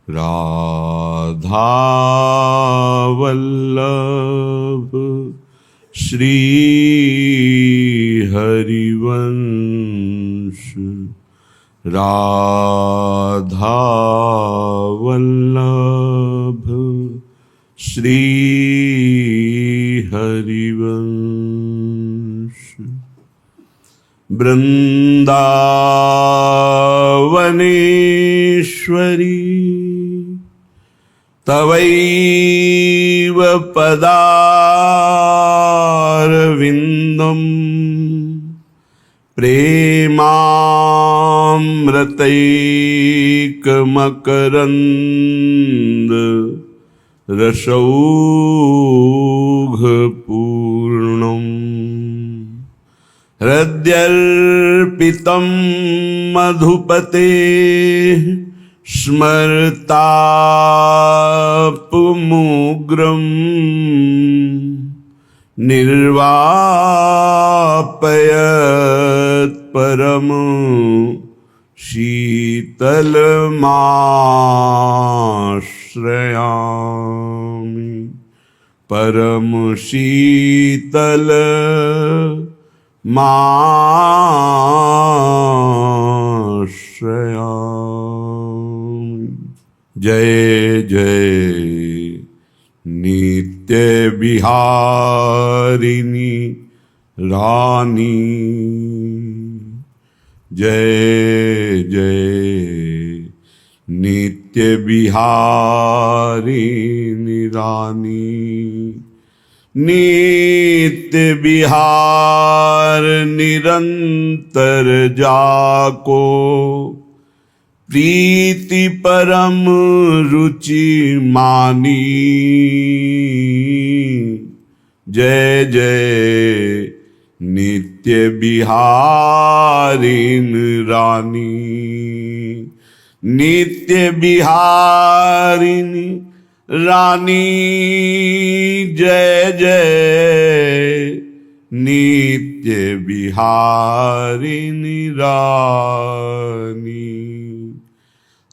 राधा वल्लभ श्री हरिवंश, राधा वल्लभ श्री हरिवंश। वृंदावनेश्वरी तवैव पदारविन्दं प्रेमामृतैकमकरन्द रसौघपूर्णम्। हृद्यर्पितं मधुपते स्मरतापमुग्रं निर्वापयत् परम शीतलमाश्रयामि, परम शीतल माश्रयामि। जय जय नित्य विहारिणी रानी, जय जय नित्य विहारिणी रानी। नित्य विहार निरंतर जाको, प्रीति परम रुचि मानी। जय जय नित्य विहारिणी रानी, नित्य विहारिणी रानी। जय जय नित्य विहारिणी रानी।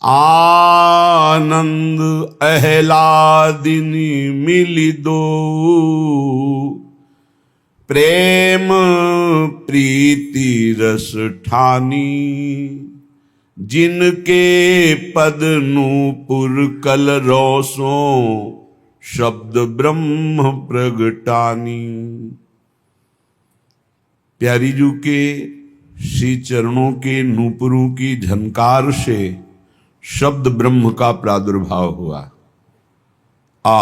आनंद अहलादिनी मिली दो, प्रेम प्रीति रस ठानी। जिनके पद नूपुर कल रोसों, शब्द ब्रह्म प्रगटानी। प्यारी जू के श्री चरणों के नूपुरों की झनकार से शब्द ब्रह्म का प्रादुर्भाव हुआ। आ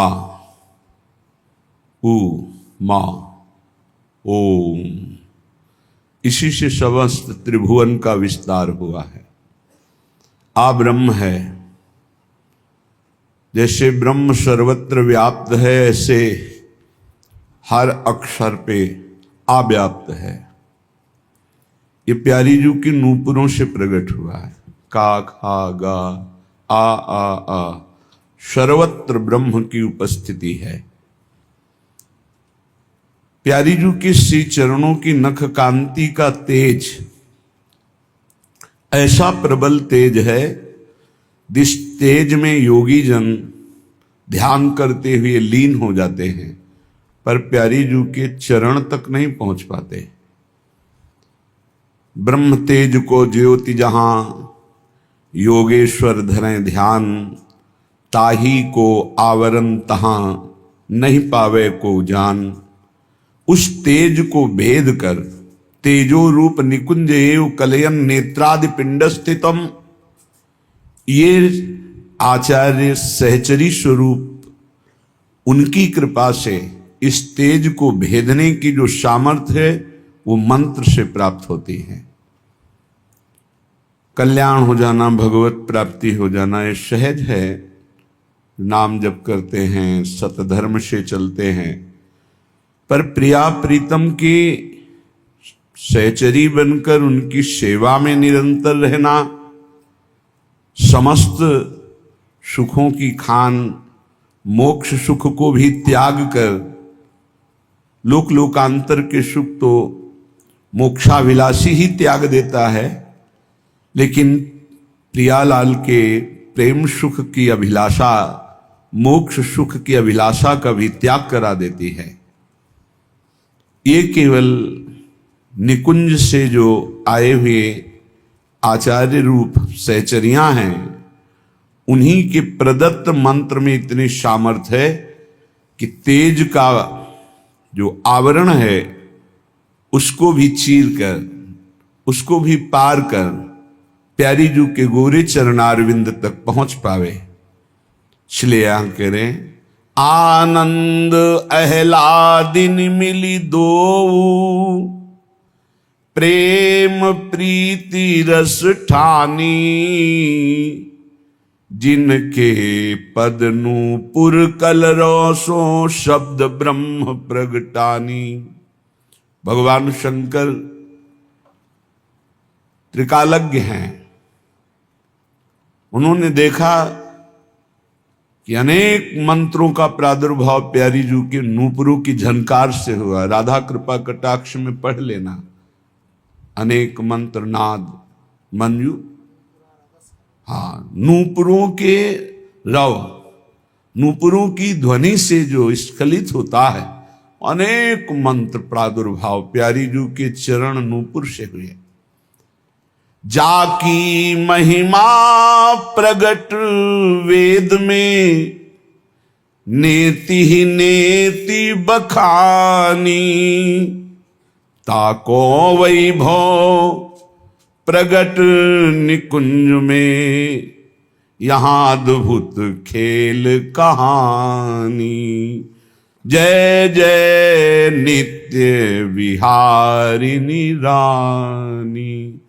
उ मा ओम, इसी से समस्त त्रिभुवन का विस्तार हुआ है। आ ब्रह्म है, जैसे ब्रह्म सर्वत्र व्याप्त है, ऐसे हर अक्षर पे आ व्याप्त है। ये प्यारी जू की नूपुरों से प्रकट हुआ है। का खा गा आ सर्वत्र ब्रह्म की उपस्थिति है। प्यारी जू के श्री चरणों की नख कांति का तेज ऐसा प्रबल तेज है, जिस तेज में योगी जन ध्यान करते हुए लीन हो जाते हैं, पर प्यारी जू के चरण तक नहीं पहुंच पाते। ब्रह्म तेज को ज्योति जहां योगेश्वर धरें ध्यान, ताही को आवरण तहां नहीं पावे को जान। उस तेज को भेद कर तेजो रूप निकुंज एव कलयन नेत्रादि पिंड स्थितम, ये आचार्य सहचरी स्वरूप उनकी कृपा से इस तेज को भेदने की जो सामर्थ्य है वो मंत्र से प्राप्त होती है। कल्याण हो जाना, भगवत प्राप्ति हो जाना ये सहज है। नाम जप करते हैं, सतधर्म से चलते हैं, पर प्रिया प्रीतम की सहचरी बनकर उनकी सेवा में निरंतर रहना, समस्त सुखों की खान मोक्ष सुख को भी त्याग कर, लोक लोकांतर के सुख तो मोक्षाभिलाषी ही त्याग देता है, लेकिन प्रियालाल के प्रेम सुख की अभिलाषा, मोक्ष सुख की अभिलाषा का भी त्याग करा देती है। ये केवल निकुंज से जो आए हुए आचार्य रूप सहचरियां हैं, उन्हीं के प्रदत्त मंत्र में इतनी सामर्थ्य है कि तेज का जो आवरण है उसको भी चीर कर, उसको भी पार कर प्यारी जू के गोरे चरणारविंद तक पहुंच पावे। इसलिए यहां कह रहे हैं, आनंद अहलादिन मिली दो, प्रेम प्रीति रस ठानी, जिनके पद नूपुर कलरसो शब्द ब्रह्म प्रगटानी। भगवान शंकर त्रिकालज्ञ हैं। उन्होंने देखा कि अनेक मंत्रों का प्रादुर्भाव प्यारी जू के नूपुरों की झनकार से हुआ। राधा कृपा कटाक्ष में पढ़ लेना, अनेक मंत्र नाद मंजू, हाँ, नूपुरों के रव, नूपुरों की ध्वनि से जो स्खलित होता है, अनेक मंत्र प्रादुर्भाव प्यारी जू के चरण नूपुर से हुए। जाकी महिमा प्रगट वेद में, नेति ही नेति बखानी, ताको वैभव प्रगट निकुंज में, यहां अद्भुत खेल कहानी। जय जय नित्य विहारिणी रानी।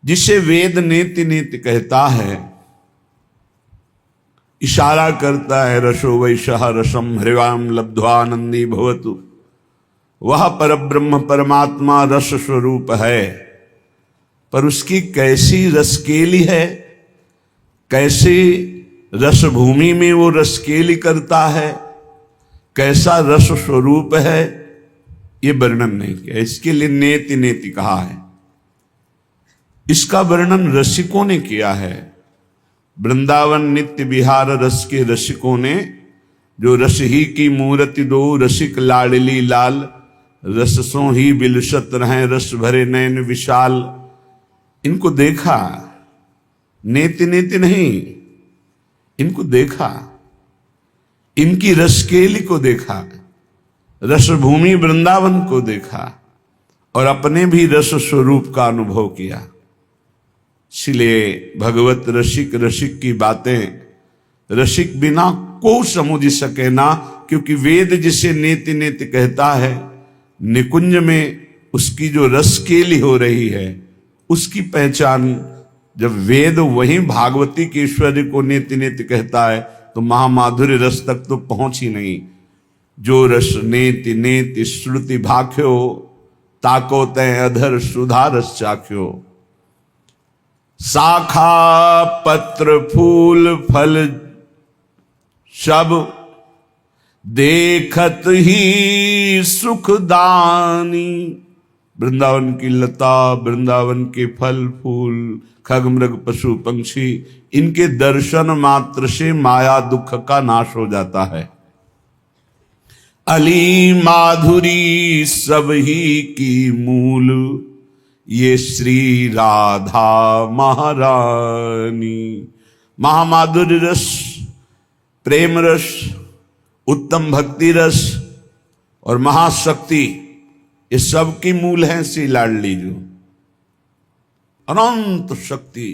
जिसे वेद नेति नेति कहता है, इशारा करता है रसो वैशः रसम हृवाम लब्ध्वानंदी भवतु, वह परब्रह्म परमात्मा रस स्वरूप है। पर उसकी कैसी रसकेली है, कैसे रसभूमि में वो रसकेली करता है, कैसा रस स्वरूप है, ये वर्णन नहीं किया। इसके लिए नेति नेति कहा है। इसका वर्णन रसिकों ने किया है। वृंदावन नित्य विहार रस के रसिकों ने, जो रस ही की मूर्ति दो, रसिक लाडली लाल, रससों ही बिलसत रहें रस भरे नैन विशाल, इनको देखा। नेति नेति नहीं, इनको देखा, इनकी रसकेली को देखा, रसभूमि वृंदावन को देखा और अपने भी रस स्वरूप का अनुभव किया। इसलिए भगवत रसिक, रसिक की बातें रसिक बिना को समझ सके ना, क्योंकि वेद जिसे नेति नेति कहता है, निकुंज में उसकी जो रसकेली हो रही है, उसकी पहचान जब वेद वही भागवती के ऐश्वर्य को नेति नेति कहता है, तो महामाधुर्य रस तक तो पहुंच ही नहीं। जो रस नेति नेति श्रुति भाख्यो, ताको तय अधर सुधा रस चाख्यो। शाखा पत्र फूल फल सब, देखत ही सुखदानी। वृंदावन की लता, वृंदावन के फल फूल, खग मृग पशु पंक्षी, इनके दर्शन मात्र से माया दुख का नाश हो जाता है। अली माधुरी सब ही की मूल, ये श्री राधा महारानी। महामाधुर्य रस, प्रेम रस, उत्तम भक्ति रस और महाशक्ति, ये सब की मूल है श्री लाडली जो। अनंत शक्ति,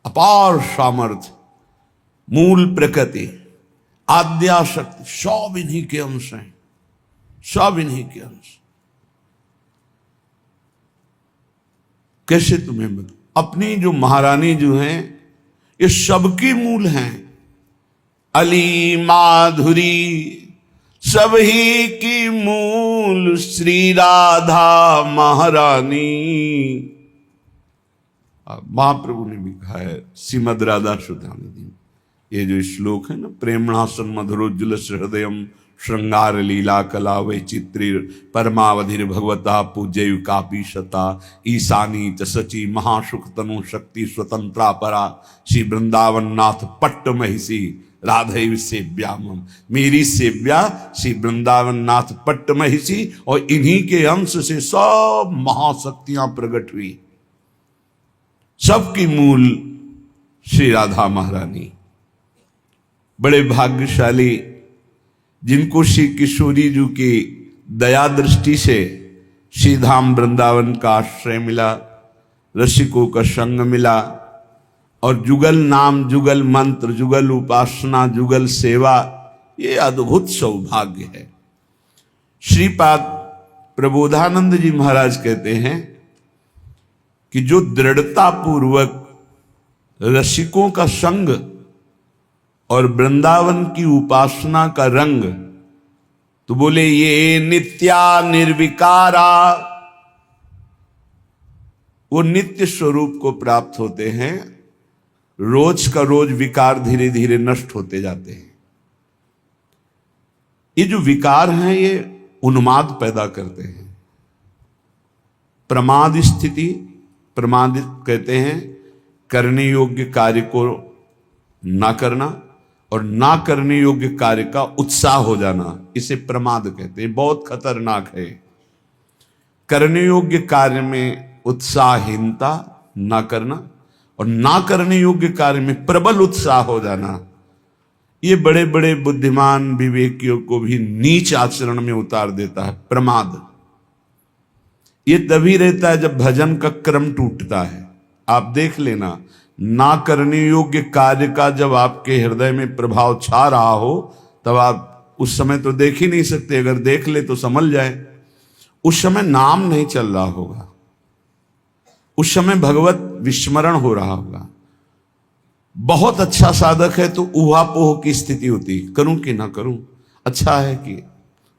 अपार सामर्थ्य, मूल प्रकृति, आद्या शक्ति, सब इन्हीं के अंश हैं, सब इन्हीं के अंश। कैसे तुम्हें बता, अपनी जो महारानी जो हैं, ये सबकी मूल हैं। अली माधुरी सब ही की मूल, श्री राधा महारानी। महाप्रभु ने भी कहा है श्रीमद राधा सुधानिधि, ये जो श्लोक है ना, प्रेमणासन मधुरोज्जल हृदयम श्रृंगार लीला कला वैचित्रिर परमावधिर भगवता पूज्य कापी शता ईशानी च सची महासुख तनु शक्ति स्वतंत्रा परा श्री वृंदावन नाथ पट्ट महिषी राधे सेव्याम, मेरी सेव्या श्री वृंदावन नाथ पट्ट महिषी, और इन्हीं के अंश से सब महाशक्तियां प्रकट हुई। सबकी मूल श्री राधा महारानी। बड़े भाग्यशाली जिनको श्री किशोरी जी की दया दृष्टि से श्री धाम वृंदावन का आश्रय मिला, रसिकों का संग मिला, और जुगल नाम, जुगल मंत्र, जुगल उपासना, जुगल सेवा, ये अद्भुत सौभाग्य है। श्रीपाद प्रबोधानंद जी महाराज कहते हैं कि जो दृढ़ता पूर्वक रसिकों का संग और वृंदावन की उपासना का रंग, तो बोले ये नित्या निर्विकारा, वो नित्य स्वरूप को प्राप्त होते हैं। रोज का रोज विकार धीरे धीरे नष्ट होते जाते हैं। ये जो विकार हैं ये उन्माद पैदा करते हैं। प्रमाद स्थिति, प्रमादित कहते हैं करने योग्य कार्य को ना करना और ना करने योग्य कार्य का उत्साह हो जाना, इसे प्रमाद कहते हैं। बहुत खतरनाक है। करने योग्य कार्य में उत्साहहीनता ना करना और ना करने योग्य कार्य में प्रबल उत्साह हो जाना, ये बड़े बड़े बुद्धिमान विवेकियों को भी नीच आचरण में उतार देता है। प्रमाद ये तभी रहता है जब भजन का क्रम टूटता है। आप देख लेना, ना करने योग्य कार्य का जब आपके हृदय में प्रभाव छा रहा हो, तब आप उस समय तो देख ही नहीं सकते। अगर देख ले तो समझ जाए, उस समय नाम नहीं चल रहा होगा, उस समय भगवत विस्मरण हो रहा होगा। बहुत अच्छा साधक है तो ऊहापोह की स्थिति होती, करूं कि ना करूं, अच्छा है कि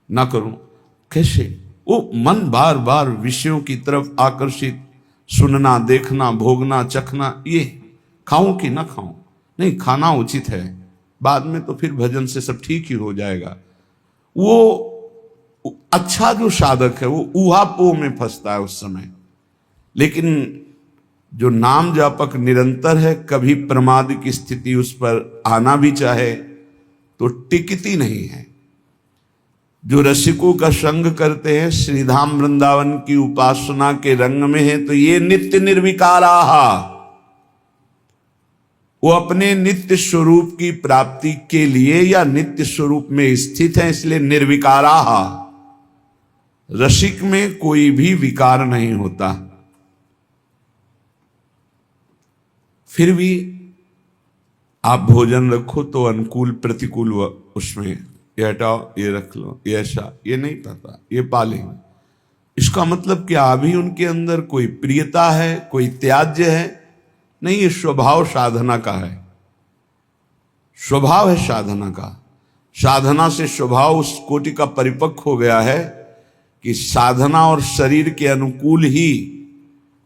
ना करूं, कैसे वो मन बार बार विषयों की तरफ आकर्षित, सुनना, देखना, भोगना, चखना, ये खाऊं कि ना खाऊं, नहीं खाना उचित है, बाद में तो फिर भजन से सब ठीक ही हो जाएगा। वो अच्छा जो साधक है वो ऊहापोह में फंसता है उस समय। लेकिन जो नाम जापक निरंतर है, कभी प्रमाद की स्थिति उस पर आना भी चाहे तो टिकती नहीं है। जो रसिकों का संग करते हैं, श्रीधाम वृंदावन की उपासना के रंग में है, तो ये नित्य निर्विकाराहा, वो अपने नित्य स्वरूप की प्राप्ति के लिए या नित्य स्वरूप में स्थित है, इसलिए निर्विकाराहा। रसिक में कोई भी विकार नहीं होता। फिर भी आप भोजन रखो तो अनुकूल प्रतिकूल उसमें ये हटाओ, ये रख लो, ये ऐसा, ये नहीं पता, ये पालेंगे। इसका मतलब क्या अभी उनके अंदर कोई प्रियता है, कोई त्याज्य है? नहीं, ये स्वभाव साधना का है। स्वभाव है साधना का। साधना से स्वभाव उस कोटि का परिपक्व हो गया है कि साधना और शरीर के अनुकूल ही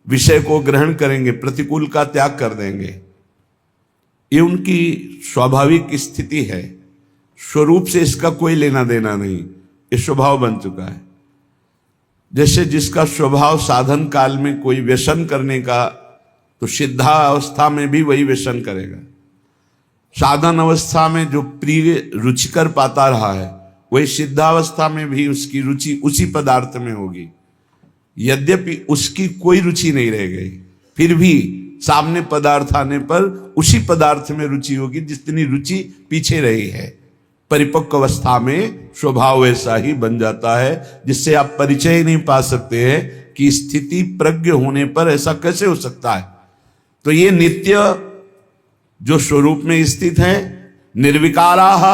विषय को ग्रहण करेंगे, प्रतिकूल का त्याग कर देंगे। ये उनकी स्वाभाविक स्थिति है। स्वरूप से इसका कोई लेना देना नहीं, ये स्वभाव बन चुका है। जैसे जिसका स्वभाव साधन काल में कोई व्यसन करने का, तो सिद्धा अवस्था में भी वही व्यसन करेगा। साधन अवस्था में जो प्रिय रुचिकर पाता रहा है, वही सिद्धावस्था में भी उसकी रुचि उसी पदार्थ में होगी। यद्यपि उसकी कोई रुचि नहीं रह गई, फिर भी सामने पदार्थ आने पर उसी पदार्थ में रुचि होगी जितनी रुचि पीछे रही है। परिपक्व अवस्था में स्वभाव ऐसा ही बन जाता है, जिससे आप परिचय ही नहीं पा सकते हैं कि स्थिति प्रज्ञ होने पर ऐसा कैसे हो सकता है। तो ये नित्य जो स्वरूप में स्थित है, निर्विकाराः,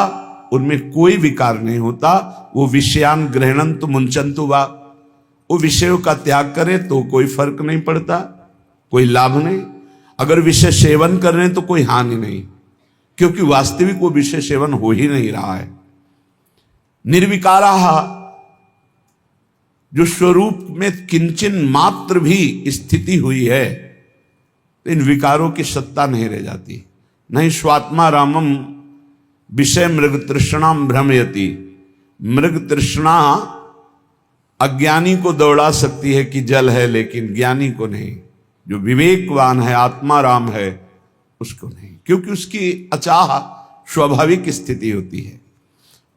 उनमें कोई विकार नहीं होता। वो विषयान ग्रहणंतु मुंचन्तु वा, वो विषयों का त्याग करें तो कोई फर्क नहीं पड़ता, कोई लाभ नहीं। अगर विषय सेवन कर रहे हैं तो कोई हानि नहीं, क्योंकि वास्तविक वो विषय सेवन हो ही नहीं रहा है। निर्विकाराः, जो स्वरूप में किंचन मात्र भी स्थिति हुई है, तो इन विकारों की सत्ता नहीं रह जाती। नहीं स्वात्मा रामम विषय मृग तृष्णाम भ्रमयति, मृग तृष्णा अज्ञानी को दौड़ा सकती है कि जल है, लेकिन ज्ञानी को नहीं। जो विवेकवान है, आत्माराम है, उसको नहीं, क्योंकि उसकी अचाह स्वाभाविक स्थिति होती है।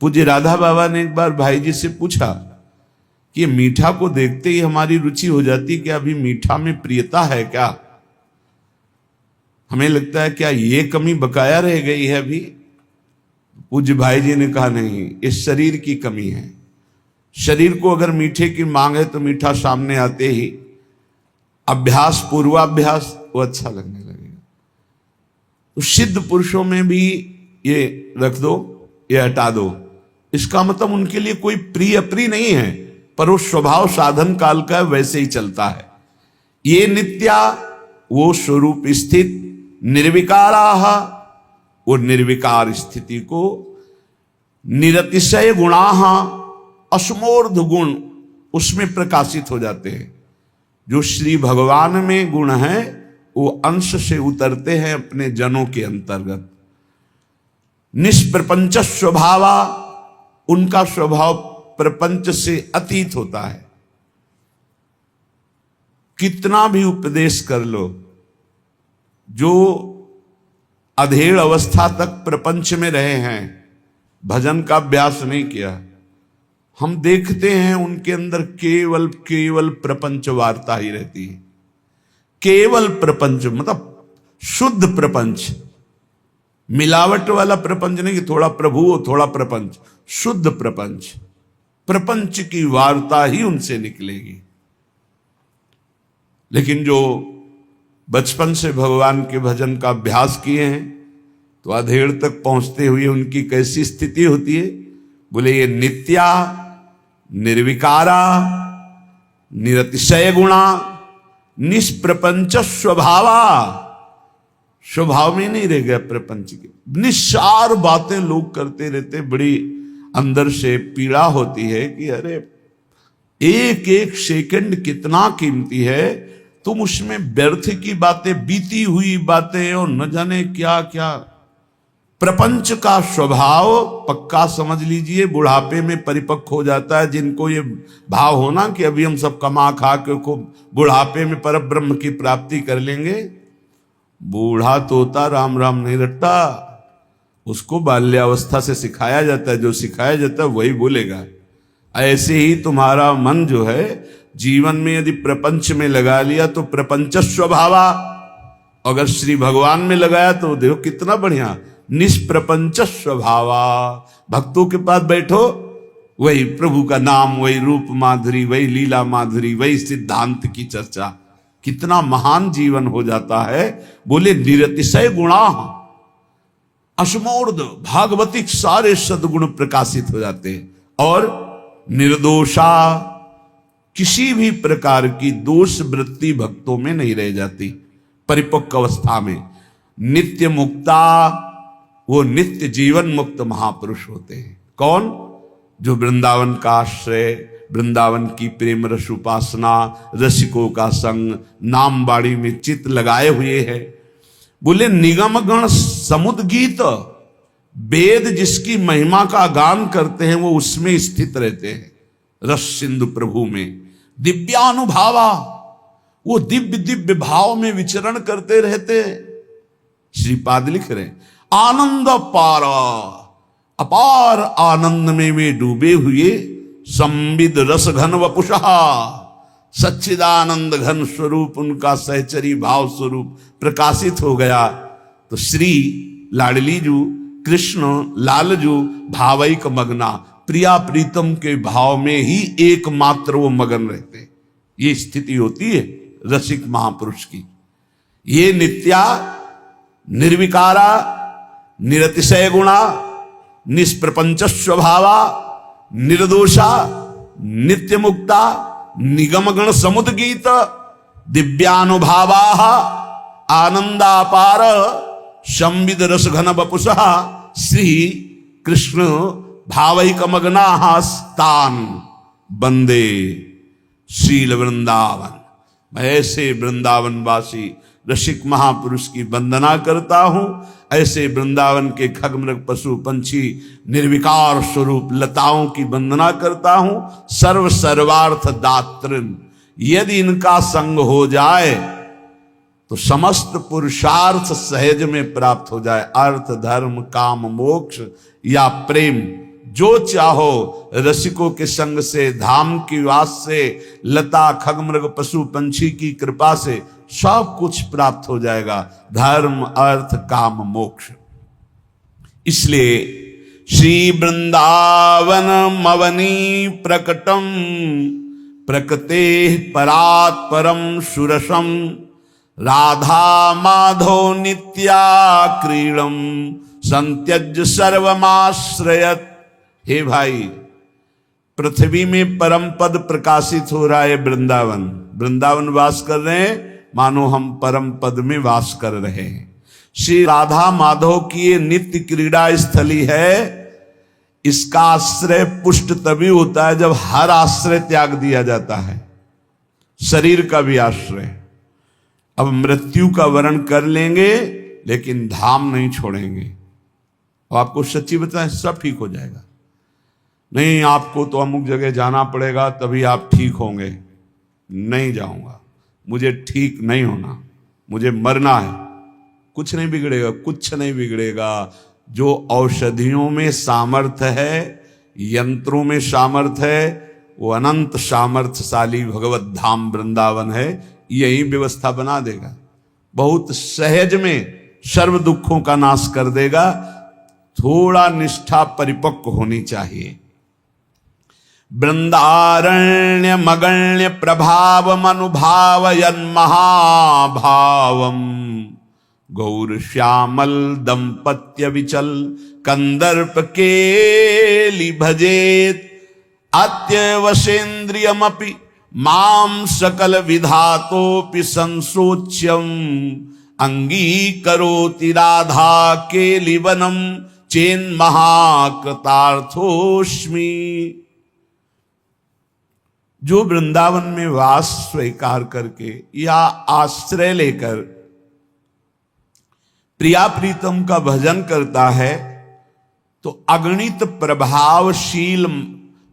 पूज्य राधा बाबा ने एक बार भाई जी से पूछा कि मीठा को देखते ही हमारी रुचि हो जाती, क्या अभी मीठा में प्रियता है क्या? हमें लगता है क्या ये कमी बकाया रह गई है अभी? पूज्य भाई जी ने कहा नहीं, इस शरीर की कमी है। शरीर को अगर मीठे की मांग है तो मीठा सामने आते ही अभ्यास, पूर्वाभ्यास, वो अच्छा लगने लगेगा। तो सिद्ध पुरुषों में भी ये रख दो, ये हटा दो, इसका मतलब उनके लिए कोई प्रिय अप्रिय नहीं है, पर वो स्वभाव साधन काल का वैसे ही चलता है। ये नित्या, वो स्वरूप स्थित, निर्विकाराः, वो निर्विकार स्थिति को, निरतिशय गुणाः, असमोर्ध गुण उसमें प्रकाशित हो जाते हैं। जो श्री भगवान में गुण है वो अंश से उतरते हैं अपने जनों के अंतर्गत। निष्प्रपंच स्वभावा, उनका स्वभाव प्रपंच से अतीत होता है। कितना भी उपदेश कर लो, जो अधेड़ अवस्था तक प्रपंच में रहे हैं, भजन का अभ्यास नहीं किया, हम देखते हैं उनके अंदर केवल केवल प्रपंच वार्ता ही रहती है। केवल प्रपंच मतलब शुद्ध प्रपंच, मिलावट वाला प्रपंच नहीं कि थोड़ा प्रभु हो थोड़ा प्रपंच, शुद्ध प्रपंच। प्रपंच की वार्ता ही उनसे निकलेगी। लेकिन जो बचपन से भगवान के भजन का अभ्यास किए हैं, तो अधेड़ तक पहुंचते हुए उनकी कैसी स्थिति होती है? बोले ये नित्या, निर्विकारा, निरतिशय गुणा, निष्प्रपंच स्वभावा, स्वभाव में नहीं रह गया प्रपंच के। निस्सार बातें लोग करते रहते, बड़ी अंदर से पीड़ा होती है कि अरे एक एक सेकंड कितना कीमती है, तुम उसमें व्यर्थ की बातें, बीती हुई बातें और न जाने क्या क्या। प्रपंच का स्वभाव पक्का समझ लीजिए, बुढ़ापे में परिपक्व हो जाता है। जिनको ये भाव होना कि अभी हम सब कमा खा के खूब बुढ़ापे में परब्रह्म की प्राप्ति कर लेंगे, बूढ़ा तोता राम राम नहीं रटता, उसको बाल्यावस्था से सिखाया जाता है। जो सिखाया जाता है वही बोलेगा। ऐसे ही तुम्हारा मन जो है जीवन में यदि प्रपंच में लगा लिया तो प्रपंच स्वभावा, अगर श्री भगवान में लगाया तो देखो कितना बढ़िया, निष्प्रपंच स्वभावा। भक्तों के पास बैठो, वही प्रभु का नाम, वही रूप माधुरी, वही लीला माधुरी, वही सिद्धांत की चर्चा, कितना महान जीवन हो जाता है। बोले निरतिशय गुणा, असमोर्ध भागवतिक सारे सद्गुण प्रकाशित हो जाते हैं। और निर्दोषा, किसी भी प्रकार की दोष वृत्ति भक्तों में नहीं रह जाती परिपक्व अवस्था में। नित्य मुक्ता, वो नित्य जीवन मुक्त महापुरुष होते हैं। कौन? जो वृंदावन का आश्रय, वृंदावन की प्रेम रस उपासना, रसिकों का संग, नाम बाड़ी में चित्त लगाए हुए हैं। बोले निगम गण समुद्गीत, वेद जिसकी महिमा का गान करते हैं वो उसमें स्थित रहते हैं, रस सिंधु प्रभु में। दिव्यानुभावा, वो दिव्य दिव्य भाव में विचरण करते रहते। श्रीपाद लिख रहे आनंद पारा, अपार आनंद में वे डूबे हुए। संविद रस घन वपुषा, सच्चिदानंद घन स्वरूप उनका सहचरी भाव स्वरूप प्रकाशित हो गया। तो श्री लाडलीजू, कृष्ण लालजू भावैक मगना, प्रिया प्रीतम के भाव में ही एकमात्र वो मगन रहते। ये स्थिति होती है रसिक महापुरुष की। ये नित्या, निर्विकारा, निरतिशय गुणा, निष्प्रपंच स्वभावा, निर्दोषा, नित्य मुक्ता, निगमगण समुद्गीत, दिव्यानुभावा, आनंदापार, संविद रस घन बपुषः, श्री कृष्ण भावैकमग्नाः स्तान बंदे शील वृंदावन। मैं ऐसे वृंदावनवासी रसिक महापुरुष की वंदना करता हूं। ऐसे वृंदावन के खगमृग पशु पंछी निर्विकार स्वरूप लताओं की वंदना करता हूं। सर्व सर्वार्थ दातृन, यदि इनका संग हो जाए तो समस्त पुरुषार्थ सहज में प्राप्त हो जाए। अर्थ धर्म काम मोक्ष या प्रेम, जो चाहो रसिकों के संग से, धाम की वास से, लता खगमृग पशु पंछी की कृपा से सब कुछ प्राप्त हो जाएगा। धर्म अर्थ काम मोक्ष। इसलिए श्री वृंदावन मवनी प्रकटम प्रकृते परात् परम सुरसम राधा माधो नित्या क्रीडम संत्यज सर्वमाश्रयत। हे भाई, पृथ्वी में परम पद प्रकाशित हो रहा है। वृंदावन, वृंदावन वास कर रहे हैं मानो हम परम पद में वास कर रहे हैं। श्री राधा माधव की ये नित्य क्रीड़ा स्थली है। इसका आश्रय पुष्ट तभी होता है जब हर आश्रय त्याग दिया जाता है, शरीर का भी आश्रय। अब मृत्यु का वर्ण कर लेंगे लेकिन धाम नहीं छोड़ेंगे। और आपको सच्ची बताएं, सब ठीक हो जाएगा। नहीं, आपको तो अमुक जगह जाना पड़ेगा तभी आप ठीक होंगे। नहीं जाऊंगा, मुझे ठीक नहीं होना, मुझे मरना है। कुछ नहीं बिगड़ेगा, कुछ नहीं बिगड़ेगा। जो औषधियों में सामर्थ्य है, यंत्रों में सामर्थ्य है, वो अनंत सामर्थ्यशाली भगवत धाम वृंदावन है। यही व्यवस्था बना देगा, बहुत सहज में सर्व दुखों का नाश कर देगा। थोड़ा निष्ठा परिपक्व होनी चाहिए। वृंदारण्य मगण्य प्रभाव मनुभावयन् महाभावम गौर श्यामल दंपत्य विचल कंदर्प केलि भजेत अत्यवसेन्द्रियमपि माम सकल विधातोपि संसोच्यम अंगीकरोति राधा केलिवनम चेन महाकृतार्थोस्मि। जो वृंदावन में वास स्वीकार करके या आश्रय लेकर प्रिया प्रीतम का भजन करता है तो अगणित प्रभावशील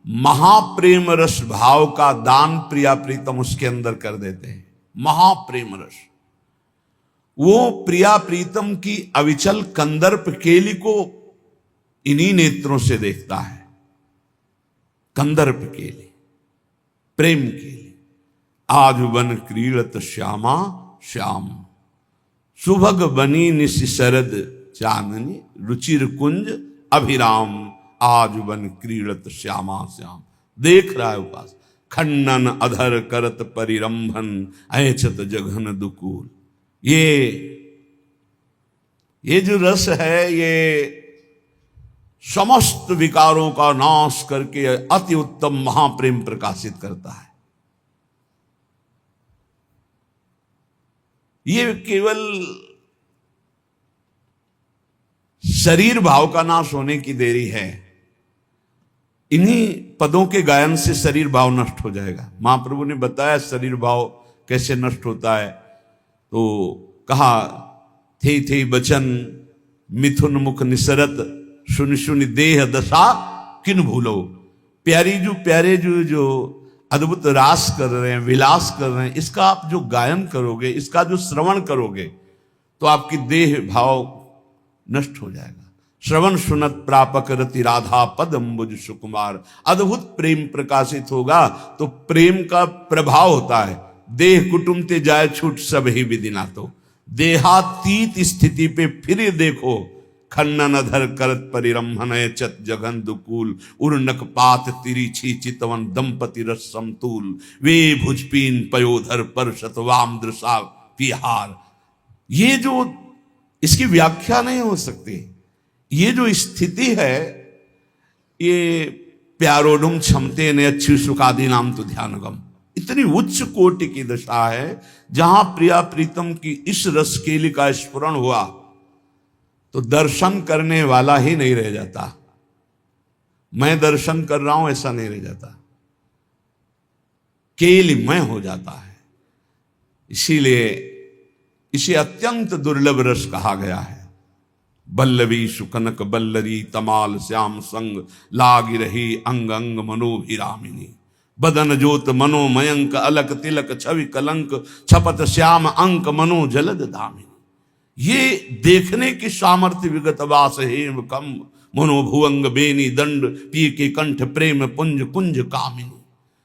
महाप्रेम रस भाव का दान प्रिया प्रीतम उसके अंदर कर देते हैं। महाप्रेम रस, वो प्रिया प्रीतम की अविचल कंदर्प केली को इन्हीं नेत्रों से देखता है। कंदर्प केली, प्रेम केली। आज वन क्रीड़त श्यामा श्याम सुभग बनी निश शरद चांदनी रुचिर कुंज अभिराम। आज वन क्रीड़त श्यामा श्याम, देख रहा है उपास। खंडन अधर करत परिरंभन ऐचत जघन दुकूल। ये जो रस है, ये समस्त विकारों का नाश करके अति उत्तम महाप्रेम प्रकाशित करता है। ये केवल शरीर भाव का नाश होने की देरी है। इन्हीं पदों के गायन से शरीर भाव नष्ट हो जाएगा। महाप्रभु ने बताया शरीर भाव कैसे नष्ट होता है। तो कहा, थे बचन मिथुन मुख निसरत सुन सुन देह दशा किन भूलो। प्यारे जो अद्भुत रास कर रहे हैं, विलास कर रहे हैं, इसका आप जो गायन करोगे, इसका जो श्रवण करोगे तो आपकी देह भाव नष्ट हो जाएगा। श्रवण सुनत प्रापक रति राधा पद अम्बुज सुकुमार। अद्भुत प्रेम प्रकाशित होगा तो प्रेम का प्रभाव होता है। देह कुटुंब ते जाए छूट सब ही विदिना। तो देहातीत स्थिति पे फिर देखो। खन्नन अधर करत परिरंभन चत जघन दुकूल उर्नक पात तिरिछी चितवन दंपति रस समतूल। वे भुजपीन पयोधर पर शतवाम दृशा पिहार। ये जो इसकी व्याख्या नहीं हो सकती। ये जो स्थिति है, ये प्यारोडुम क्षमते ने अच्छी सुखादि नाम तो ध्यानगम। इतनी उच्च कोटि की दशा है जहां प्रिया प्रीतम की इस रस केली का स्फुरण हुआ तो दर्शन करने वाला ही नहीं रह जाता। मैं दर्शन कर रहा हूं ऐसा नहीं रह जाता, केलिमय हो जाता है। इसीलिए इसे अत्यंत दुर्लभ रस कहा गया है। बल्लवी सुकनक बल्लरी तमाल श्याम संग लाग रही अंग अंग मनोभिरामिनी। बदन जोत मनोमयंक अलक तिलक छवि कलंक छपत श्याम अंक मनो जलद दामिनी। ये देखने की सामर्थ्य विगत वास हेम कम मनोभुवंग बेनी दंड पी के कंठ प्रेम पुंज कुंज कामिनी।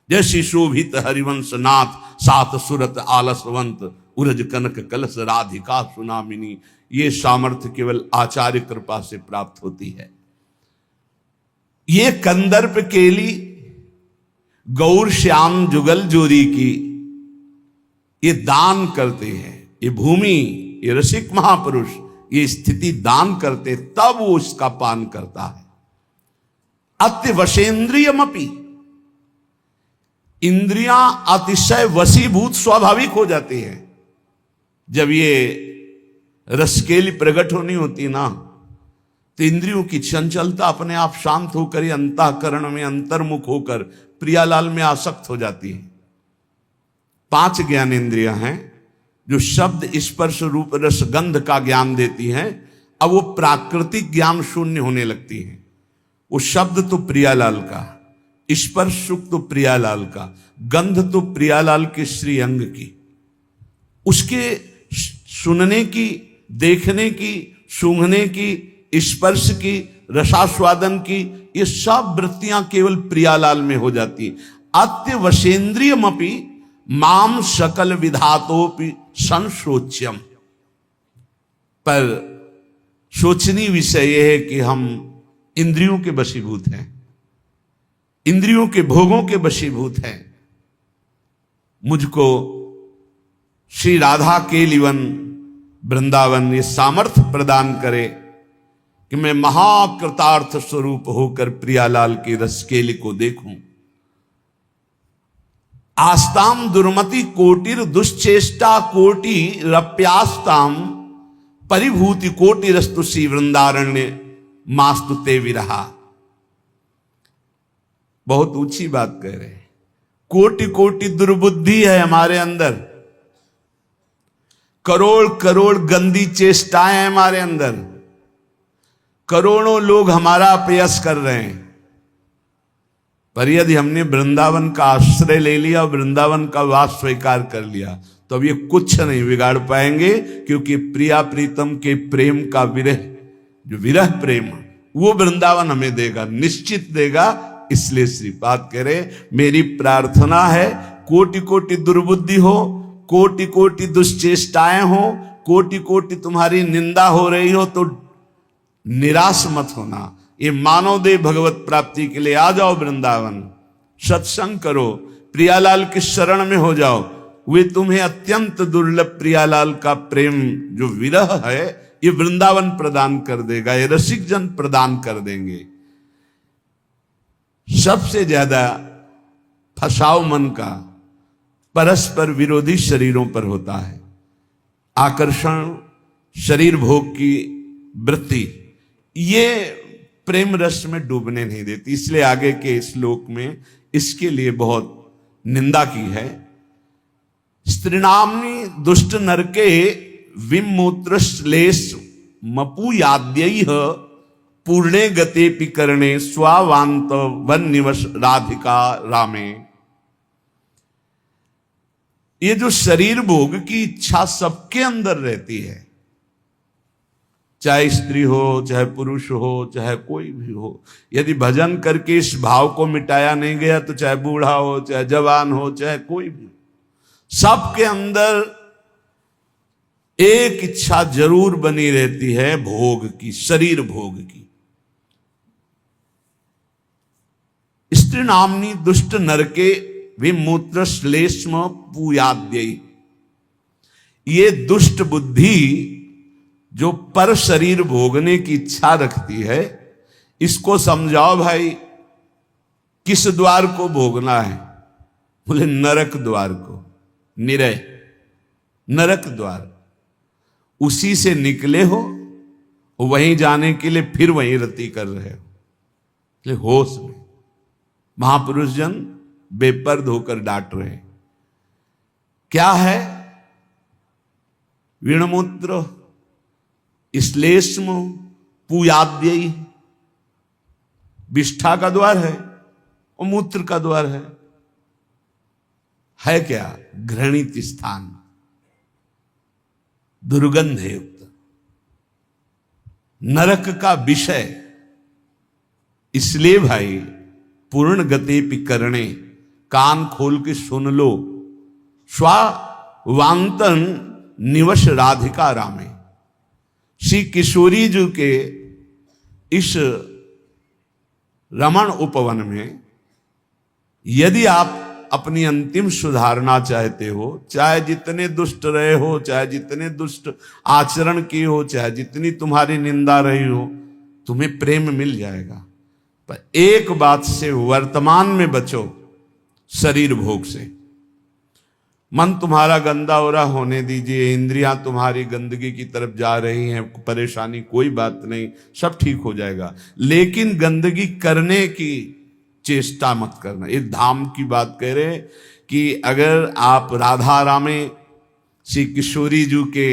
जैसी शोभित हरिवंश नाथ सात सुरत आलसवंत उरज कनक कलश राधिका सुनामिनी। ये सामर्थ्य केवल आचार्य कृपा से प्राप्त होती है। ये कंदर्प केली गौर श्याम जुगल जोरी की ये दान करते हैं। ये भूमि, ये रसिक महापुरुष ये स्थिति दान करते, तब वो इसका पान करता है। अत्यवशेन्द्रियमपि, इंद्रियां अतिशय वशीभूत स्वाभाविक हो जाती हैं। जब ये रसकेली प्रकट होनी होती ना, तो इंद्रियों की चंचलता अपने आप शांत होकर ही अंतःकरण में अंतर्मुख होकर प्रियालाल में आसक्त हो जाती है। 5 ज्ञानेंद्रियां हैं जो शब्द स्पर्श रूप रस गंध का ज्ञान देती हैं। अब वो प्राकृतिक ज्ञान शून्य होने लगती है। वो शब्द तो प्रियालाल का, स्पर्श सुख तो प्रियालाल का, गंध तो प्रियालाल के श्री अंग की, उसके सुनने की, देखने की, सूंघने की, स्पर्श की, रसास्वादन की, ये सब वृत्तियां केवल प्रियालाल में हो जाती है। अत्यवशेन्द्रियमपि माम सकल विधातोपि संशोच्यम। पर सोचनीय विषय यह है कि हम इंद्रियों के वशीभूत हैं, इंद्रियों के भोगों के वशीभूत हैं। मुझको श्री राधा के लिवन वृंदावन ये सामर्थ्य प्रदान करे कि मैं महाकृतार्थ स्वरूप होकर प्रियालाल के रसकेली को देखूं। आस्ताम दुर्मति कोटिर दुश्चेष्टा कोटि रप्यास्ताम परिभूति कोटि रस्तु श्री वृंदारण्य मास्तु ते विरहा। बहुत ऊंची बात कह रहे हैं। कोटि कोटि दुर्बुद्धि है हमारे अंदर, करोड़ करोड़ गंदी चेष्टाएं हैं हमारे अंदर, करोड़ों लोग हमारा अपयस कर रहे हैं। पर यदि हमने वृंदावन का आश्रय ले लिया, वृंदावन का वास स्वीकार कर लिया, तो अब ये कुछ नहीं बिगाड़ पाएंगे, क्योंकि प्रिया प्रीतम के प्रेम का विरह, जो विरह प्रेम वो वृंदावन हमें देगा, निश्चित देगा। इसलिए श्रीपाद कह रहे मेरी प्रार्थना है कोटि कोटि दुर्बुद्धि हो, कोटि कोटि दुश्चेष्टाएं हो, कोटि कोटि तुम्हारी निंदा हो रही हो, तो निराश मत होना। ये मानव देव भगवत प्राप्ति के लिए आ जाओ वृंदावन, सत्संग करो, प्रियालाल की शरण में हो जाओ। वे तुम्हें अत्यंत दुर्लभ प्रियालाल का प्रेम जो विरह है ये वृंदावन प्रदान कर देगा, ये रसिक जन प्रदान कर देंगे। सबसे ज्यादा फसाव मन का परस्पर विरोधी शरीरों पर होता है। आकर्षण, शरीर भोग की वृत्ति, ये प्रेम रस में डूबने नहीं देती। इसलिए आगे के श्लोक में इसके लिए बहुत निंदा की है। स्त्रीणाम्नि दुष्ट नरके विमूत्र श्लेष मपूयाद्यैः पूर्णे गते पिकरणे स्वावांत वन निवस राधिका रामे। ये जो शरीर भोग की इच्छा सबके अंदर रहती है, चाहे स्त्री हो, चाहे पुरुष हो, चाहे कोई भी हो। यदि भजन करके इस भाव को मिटाया नहीं गया, तो चाहे बूढ़ा हो, चाहे जवान हो, चाहे कोई भी, सबके अंदर एक इच्छा जरूर बनी रहती है भोग की, शरीर भोग की। स्त्री नामनी दुष्ट नरके विमूत्र श्लेष्म पूयाद्यैः। ये दुष्ट बुद्धि जो पर शरीर भोगने की इच्छा रखती है, इसको समझाओ भाई किस द्वार को भोगना है। बोले नरक द्वार को, निरय नरक द्वार। उसी से निकले हो, वहीं जाने के लिए फिर वहीं रति कर रहे हो। होश में महापुरुष जन बेपर्द होकर डांट रहे हैं। क्या है? विणमूत्र, श्लेष्म, पूयाद्य ही विष्ठा का द्वार है और मूत्र का द्वार है क्या? घृणित स्थान, दुर्गंध युक्त, नरक का विषय। इसलिए भाई पूर्ण गति पिकरणे, कान खोल के सुन लो। स्वावांतन निवश राधिका रामे, श्री किशोरी जी के इस रमण उपवन में यदि आप अपनी अंतिम सुधारना चाहते हो, चाहे जितने दुष्ट रहे हो, चाहे जितने दुष्ट आचरण किए हो, चाहे जितनी तुम्हारी निंदा रही हो, तुम्हें प्रेम मिल जाएगा। पर एक बात से वर्तमान में बचो, शरीर भोग से। मन तुम्हारा गंदा हो रहा होने दीजिए, इंद्रियां तुम्हारी गंदगी की तरफ जा रही हैं, परेशानी कोई बात नहीं, सब ठीक हो जाएगा। लेकिन गंदगी करने की चेष्टा मत करना। ये धाम की बात कह रहे कि अगर आप राधा रामे श्री किशोरी जी के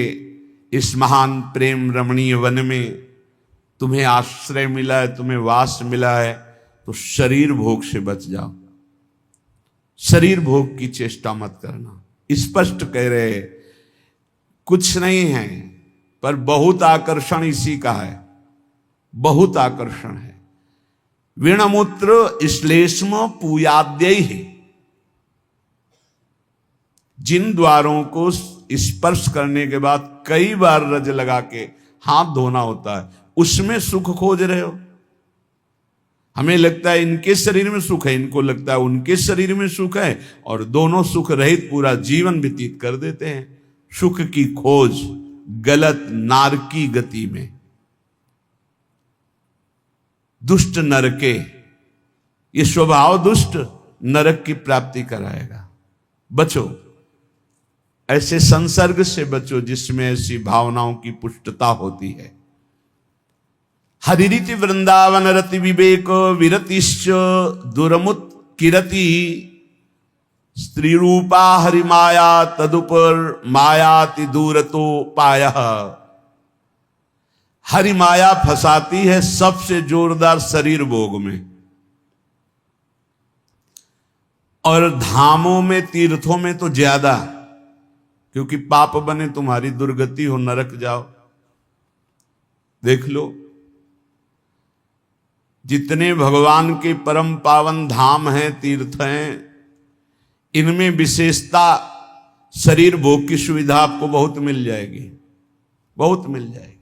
इस महान प्रेम रमणीय वन में तुम्हें आश्रय मिला है, तुम्हें वास मिला है, तो शरीर भोग से बच जाओ, शरीर भोग की चेष्टा मत करना। स्पष्ट कह रहे कुछ नहीं है, पर बहुत आकर्षण इसी का है, बहुत आकर्षण है। वीणमूत्र श्लेष्म पूयाद्य ही, जिन द्वारों को स्पर्श करने के बाद कई बार रज लगा के हाथ धोना होता है, उसमें सुख खोज रहे हो। हमें लगता है इनके शरीर में सुख है, इनको लगता है उनके शरीर में सुख है, और दोनों सुख रहित पूरा जीवन व्यतीत कर देते हैं। सुख की खोज गलत नारकी गति में, दुष्ट नरके, ये स्वभाव दुष्ट नरक की प्राप्ति कराएगा। बचो, ऐसे संसर्ग से बचो जिसमें ऐसी भावनाओं की पुष्टता होती है। हरिरीति वृंदावन रति विवेक विरतिश्च दुरमुत किरति, स्त्री रूपा हरिमाया तदुपर मायाति दूरतो पायः। हरि माया फंसाती है सबसे जोरदार शरीर भोग में, और धामों में तीर्थों में तो ज्यादा, क्योंकि पाप बने तुम्हारी दुर्गति हो, नरक जाओ। देख लो, जितने भगवान के परम पावन धाम हैं, तीर्थ हैं, इनमें विशेषता शरीर भोग की सुविधा आपको बहुत मिल जाएगी, बहुत मिल जाएगी।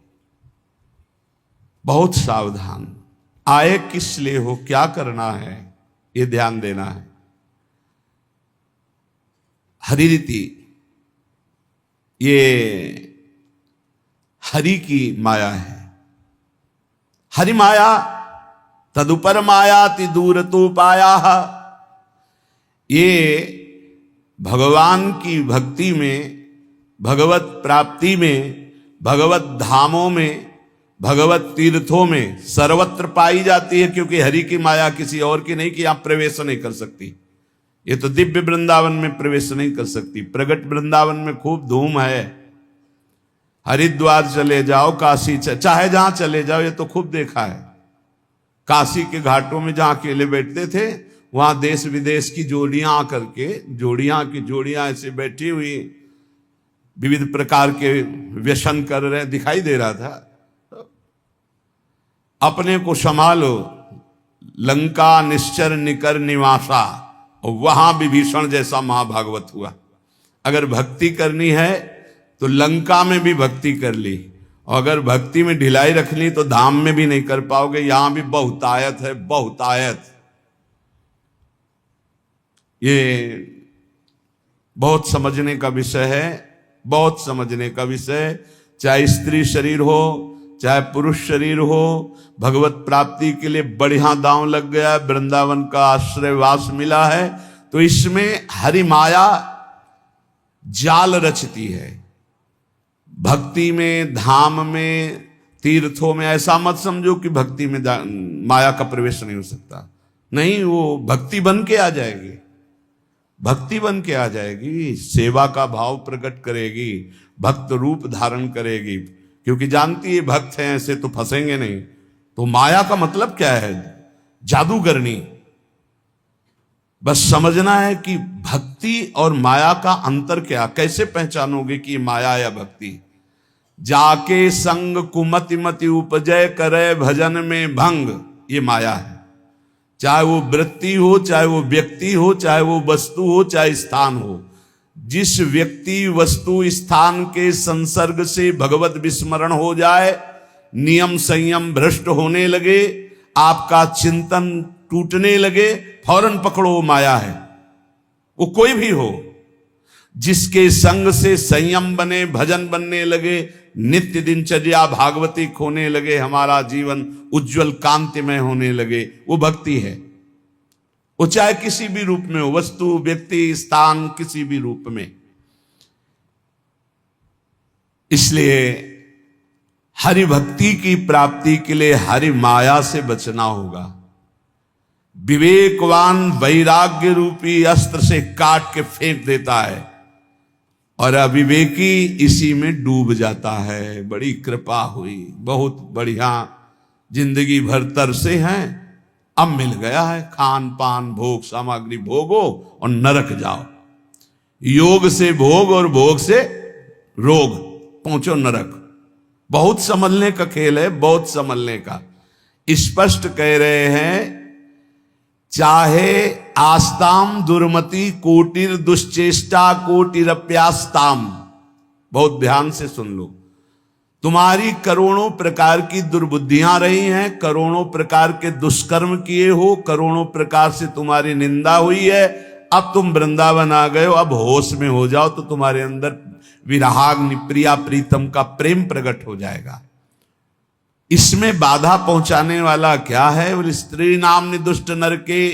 बहुत सावधान, आए किस लिए हो, क्या करना है, ये ध्यान देना है। हरिरीति, ये हरि की माया है। हरि माया तदुपर मायाति दूरतो पायाः। ये भगवान की भक्ति में, भगवत प्राप्ति में, भगवत धामों में, भगवत तीर्थों में सर्वत्र पाई जाती है, क्योंकि हरि की माया किसी और की नहीं कि आप प्रवेश नहीं कर सकती। ये तो दिव्य वृंदावन में प्रवेश नहीं कर सकती, प्रगट वृंदावन में खूब धूम है। हरिद्वार चले जाओ, काशी चाहे जहां चले जाओ, ये तो खूब देखा है। काशी के घाटों में जहां अकेले बैठते थे, वहां देश विदेश की जोड़ियां आकर के, जोड़ियां की जोड़ियां ऐसे बैठी हुई विविध प्रकार के व्यसन कर रहे दिखाई दे रहा था। अपने को संभालो, लंका निश्चर निकर निवासा, और वहां विभीषण जैसा महाभागवत हुआ। अगर भक्ति करनी है तो लंका में भी भक्ति कर ली, और अगर भक्ति में ढिलाई रख ली तो धाम में भी नहीं कर पाओगे। यहां भी बहुतायत है, बहुतायत। ये बहुत समझने का विषय है, बहुत समझने का विषय। चाहे स्त्री शरीर हो, चाहे पुरुष शरीर हो, भगवत प्राप्ति के लिए बढ़िया दांव लग गया, वृंदावन का आश्रयवास मिला है, तो इसमें हरि माया जाल रचती है। भक्ति में, धाम में, तीर्थों में ऐसा मत समझो कि भक्ति में माया का प्रवेश नहीं हो सकता। नहीं, वो भक्ति बन के आ जाएगी, भक्ति बन के आ जाएगी, सेवा का भाव प्रकट करेगी, भक्त रूप धारण करेगी, क्योंकि जानती है भक्त हैं ऐसे तो फंसेंगे नहीं। तो माया का मतलब क्या है? जादूगरनी। बस समझना है कि भक्ति और माया का अंतर क्या, कैसे पहचानोगे कि माया या भक्ति? जाके संग कुमति मति उपजय करे भजन में भंग, ये माया है। चाहे वो वृत्ति हो, चाहे वो व्यक्ति हो, चाहे वो वस्तु हो, चाहे स्थान हो। जिस व्यक्ति वस्तु स्थान के संसर्ग से भगवत विस्मरण हो जाए, नियम संयम भ्रष्ट होने लगे, आपका चिंतन टूटने लगे, फौरन पकड़ो वो माया है। वो कोई भी हो, जिसके संग से संयम बने, भजन बनने लगे, नित्य दिनचर्या भागवतिक होने लगे, हमारा जीवन उज्जवल कांतिमय होने लगे, वो भक्ति है। वो चाहे किसी भी रूप में हो, वस्तु व्यक्ति स्थान किसी भी रूप में। इसलिए हरि भक्ति की प्राप्ति के लिए हरि माया से बचना होगा। विवेकवान वैराग्य रूपी अस्त्र से काट के फेंक देता है और अविवेकी इसी में डूब जाता है। बड़ी कृपा हुई, बहुत बढ़िया, जिंदगी भर तरसे हैं, अब मिल गया है, खान पान भोग सामग्री भोगो और नरक जाओ। योग से भोग और भोग से रोग, पहुंचो नरक। बहुत संभलने का खेल है, बहुत संभलने का। स्पष्ट कह रहे हैं, चाहे आस्ताम दुर्मति कोटिर दुश्चेष्टा कोटिरप्यास्ताम। बहुत ध्यान से सुन लो। तुम्हारी करोड़ों प्रकार की दुर्बुद्धियां रही हैं, करोड़ों प्रकार के दुष्कर्म किए हो, करोड़ों प्रकार से तुम्हारी निंदा हुई है। अब तुम वृंदावन आ गए हो, अब होश में हो जाओ तो तुम्हारे अंदर विराग प्रिया प्रीतम का प्रेम प्रकट हो जाएगा। इसमें बाधा पहुंचाने वाला क्या है? बोले स्त्री नाम निदुष्ट नर के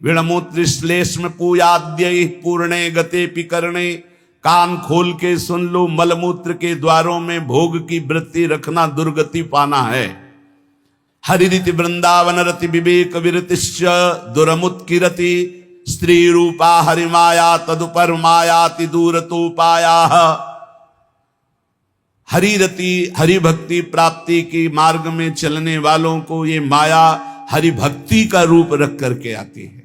विणमूत्र श्लेष्म पूयाद्य पूर्णे गते पिकरणे। कान खोल के सुन लो, मलमूत्र के द्वारों में भोग की वृत्ति रखना दुर्गति पाना है। हरिति वृंदावन रति विवेक विरतिश्च दुरमुत्किरति। स्त्री रूपा हरिमाया तदुपर मायाति दूरतोपाया। हरिरति हरि भक्ति प्राप्ति के मार्ग में चलने वालों को ये माया हरि भक्ति का रूप रख करके आती है।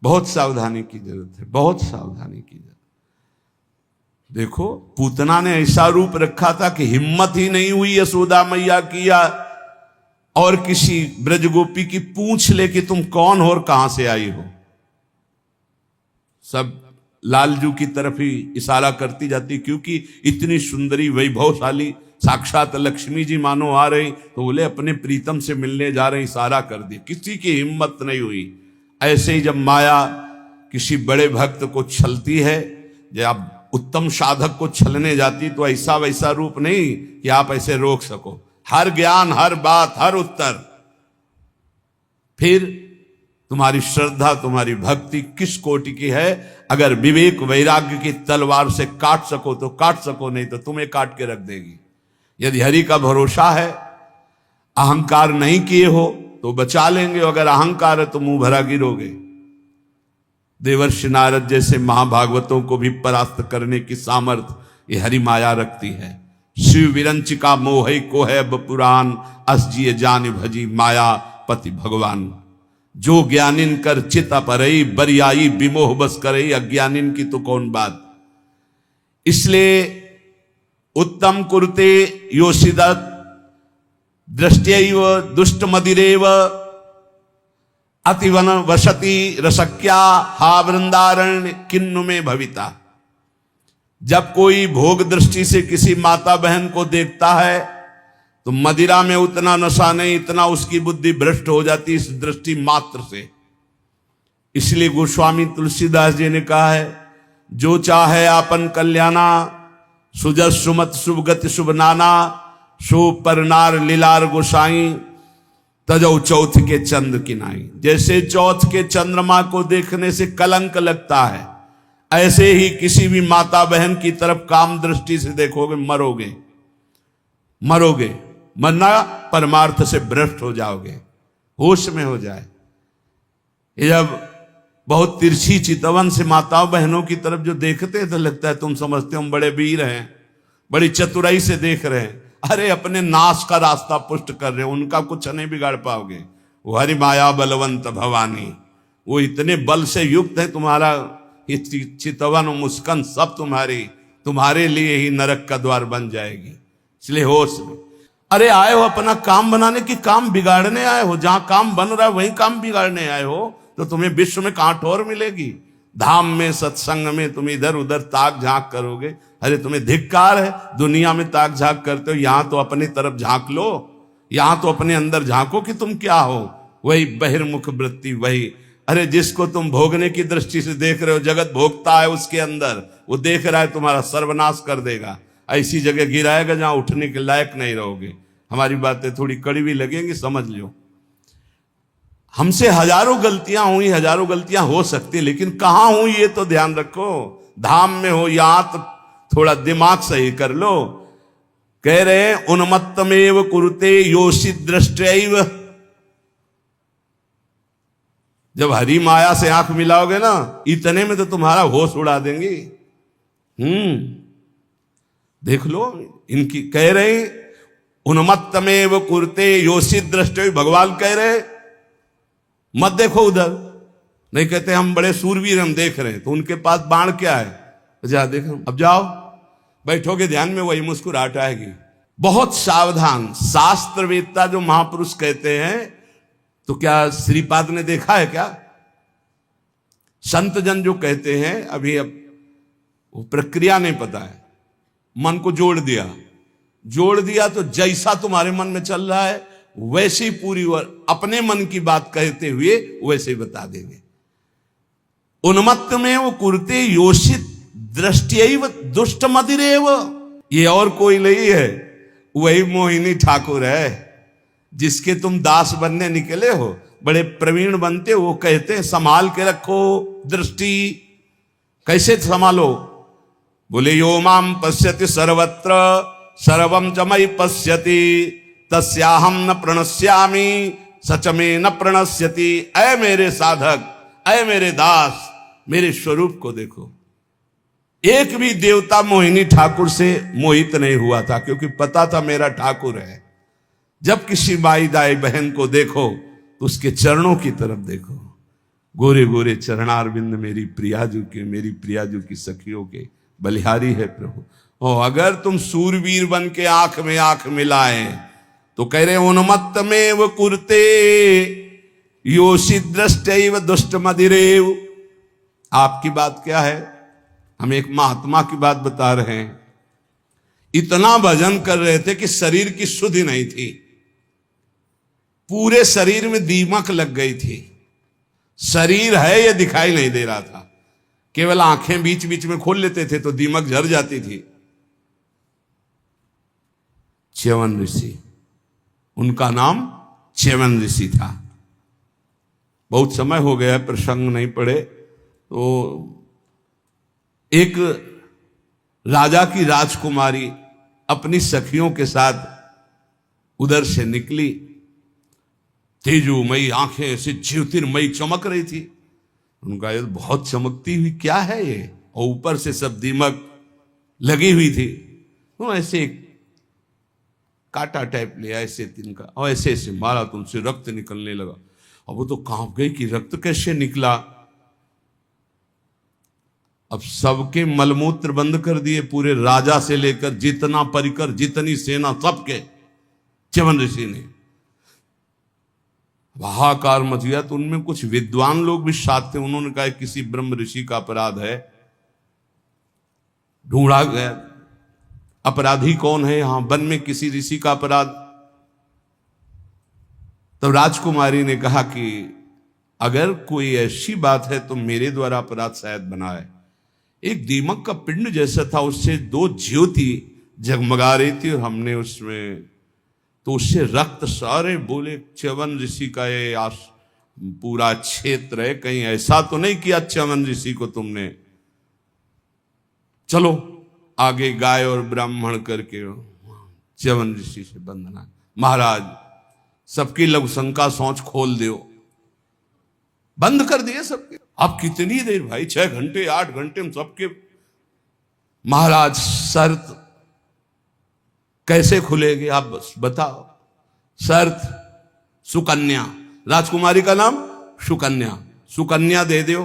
बहुत सावधानी की जरूरत है, बहुत सावधानी की जरूरत। देखो, पूतना ने ऐसा रूप रखा था कि हिम्मत ही नहीं हुई यशोदा मैया की या और किसी ब्रजगोपी की पूछ ले कि तुम कौन हो और कहां से आई हो। सब लालजू की तरफ ही इशारा करती जाती, क्योंकि इतनी सुंदरी वैभवशाली साक्षात लक्ष्मी जी मानो आ रही, तो बोले अपने प्रीतम से मिलने जा रहे, इशारा कर दिया। किसी की हिम्मत नहीं हुई। ऐसे ही जब माया किसी बड़े भक्त को छलती है, जब उत्तम साधक को छलने जाती, तो ऐसा वैसा रूप नहीं कि आप ऐसे रोक सको। हर ज्ञान, हर बात, हर उत्तर। फिर तुम्हारी श्रद्धा, तुम्हारी भक्ति किस कोटि की है? अगर विवेक वैराग्य की तलवार से काट सको तो काट सको, नहीं तो तुम्हें काट के रख देगी। यदि हरि का भरोसा है, अहंकार नहीं किए हो तो बचा लेंगे, अगर अहंकार है तो मुंह भरा गिरोगे। देवर्षि नारद जैसे महाभागवतों को भी परास्त करने की सामर्थ्य ये हरि माया रखती है। शिव विरंचिका मोह को है पुराण, अस जिय जान भजी माया पति भगवान। जो ज्ञानिन कर चिता परई, बरियाई विमोह बस करई, अज्ञानिन की तो कौन बात। इसलिए उत्तम कुरुते योषिदत दृष्टैव दुष्ट मदिरेव अतिवन वसति रसक्या हा वृंदारण्य किन्नु में भविता। जब कोई भोग दृष्टि से किसी माता बहन को देखता है तो मदिरा में उतना नशा नहीं, इतना उसकी बुद्धि भ्रष्ट हो जाती इस दृष्टि मात्र से। इसलिए गोस्वामी तुलसीदास जी ने कहा है, जो चाहे आपन कल्याणा, सुजस सुमत शुभ गति शुभ नाना, सो परनार लीलार गोसाई, तजौ चौथ के चंद्र किनाई। जैसे चौथ के चंद्रमा को देखने से कलंक लगता है, ऐसे ही किसी भी माता बहन की तरफ काम दृष्टि से देखोगे मरोगे। मरोगे, मरना परमार्थ से भ्रष्ट हो जाओगे, होश में हो जाए। ये जब बहुत तिरछी चितवन से माताओं बहनों की तरफ जो देखते हैं तो लगता है तुम समझते हो हम बड़े वीर हैं, बड़ी चतुराई से देख रहे हैं। अरे अपने नाश का रास्ता पुष्ट कर रहे हो, उनका कुछ नहीं बिगाड़ पाओगे। वो हरि माया बलवंत भवानी, वो इतने बल से युक्त है, तुम्हारा ये चितवन मुस्कान सब तुम्हारे लिए ही नरक का द्वार बन जाएगी। इसलिए होश में, अरे आए हो अपना काम बनाने की, काम बिगाड़ने आए हो? जहां काम बन रहा है वहीं काम बिगाड़ने आए हो तो तुम्हें विश्व में कहां ठोर मिलेगी? धाम में सत्संग में तुम इधर उधर ताक झांक करोगे। अरे तुम्हें धिक्कार है, दुनिया में ताक झांक करते हो, यहां तो अपनी तरफ झांक लो, यहां तो अपने अंदर झांको कि तुम क्या हो। वही बहिर्मुख वृत्ति, वही अरे जिसको तुम भोगने की दृष्टि से देख रहे हो, जगत भोगता है उसके अंदर, वो देख रहा है तुम्हारा सर्वनाश कर देगा, ऐसी जगह गिराएगा जहां उठने के लायक नहीं रहोगे। हमारी बातें थोड़ी कड़वी लगेंगी, समझ लो। हमसे हजारों गलतियां हुई, हजारों गलतियां हो सकती, लेकिन कहां हुई ये तो ध्यान रखो। धाम में हो यहां तो थोड़ा दिमाग सही कर लो। कह रहे उन्मत्तमेव कुरुते योषि दृष्टैव। जब हरि माया से आंख मिलाओगे ना, इतने में तो तुम्हारा होश उड़ा देंगी। देख लो इनकी, कह रहे उन्मत्तमेव कुरुते योषि दृष्टैव। भगवान कह रहे मत देखो उधर, नहीं कहते हम बड़े सूरवीर हम देख रहे हैं, तो उनके पास बाण क्या है, जा देखो। अब जाओ बैठोगे ध्यान में, वही मुस्कुराहट आएगी। बहुत सावधान। शास्त्रवेत्ता जो महापुरुष कहते हैं, तो क्या श्रीपाद ने देखा है क्या? संत जन जो कहते हैं, अभी अब वो प्रक्रिया नहीं पता है, मन को जोड़ दिया तो जैसा तुम्हारे मन में चल रहा है वैसे ही पूरी अपने मन की बात कहते हुए वैसे ही बता देंगे। उन्मत्त में वो कुरते योषित दृष्टियैव दुष्ट मदिरेव। ये और कोई नहीं है, वही मोहिनी ठाकुर है जिसके तुम दास बनने निकले हो। बड़े प्रवीण बनते हो, वो कहते हैं संभाल के रखो दृष्टि। कैसे संभालो? बोले यो माम पश्यति सर्वत्र सर्वम च मयि पश्यति तस्याहम न प्रणश्यामि सच में न प्रणश्यति। ऐ मेरे साधक, ऐ मेरे दास, मेरे स्वरूप को देखो। एक भी देवता मोहिनी ठाकुर से मोहित नहीं हुआ था, क्योंकि पता था मेरा ठाकुर है। जब किसी माई दाई बहन को देखो तो उसके चरणों की तरफ देखो। गोरे गोरे चरणारविंद मेरी प्रियाजू के, मेरी प्रियाजू की सखियों के बलिहारी है प्रभु। और अगर तुम सूरवीर बन के आंख में आंख मिलाए तो कह रहे उन्मत्त में वो कुरते योषि दृष्टैव दुष्ट मदिरेव। आपकी बात क्या है? हम एक महात्मा की बात बता रहे हैं। इतना भजन कर रहे थे कि शरीर की सुधि नहीं थी, पूरे शरीर में दीमक लग गई थी। शरीर है ये दिखाई नहीं दे रहा था, केवल आंखें बीच बीच में खोल लेते थे तो दीमक झड़ जाती थी। च्यवन ऋषि, उनका नाम च्यवन ऋषि था। बहुत समय हो गया, प्रसंग नहीं पड़े। तो एक राजा की राजकुमारी अपनी सखियों के साथ उधर से निकली। तेजोमयी आंखें ऐसे ज्योतिर्मयी चमक रही थी। उनका ये बहुत चमकती हुई क्या है ये, और ऊपर से सब दीमक लगी हुई थी। तो ऐसे कांटा टाइप लिया ऐसे तिनका, और ऐसे ऐसे मारा तो उनसे रक्त निकलने लगा। अब वो तो कांप गई कि रक्त कैसे निकला। अब सबके मलमूत्र बंद कर दिए, पूरे राजा से लेकर जितना परिकर, जितनी सेना, सबके। च्यवन ऋषि ने हाहाकार मच गया। तो उनमें कुछ विद्वान लोग भी साथ थे। उन्होंने कहा किसी ब्रह्म ऋषि का अपराध है, ढूंढा गया अपराधी कौन है यहां, वन में किसी ऋषि का अपराध। तो राजकुमारी ने कहा कि अगर कोई ऐसी बात है तो मेरे द्वारा अपराध शायद बना है। एक दीमक का पिंड जैसा था, उससे दो ज्योति जगमगा रही थी और हमने उसमें, तो उससे रक्त सारे। बोले च्यवन ऋषि का ये पूरा क्षेत्र है, कहीं ऐसा तो नहीं किया च्यवन ऋषि को तुमने? चलो आगे गाय और ब्राह्मण करके च्यवन ऋषि से बंधना। महाराज सबकी लघुशंका सोच खोल दियो, बंद कर दिए सबके। अब कितनी देर भाई, 6 घंटे 8 घंटे में सबके। महाराज शर्त कैसे खुलेगी आप बस बताओ। शर्त सुकन्या, राजकुमारी का नाम सुकन्या, सुकन्या दे दो।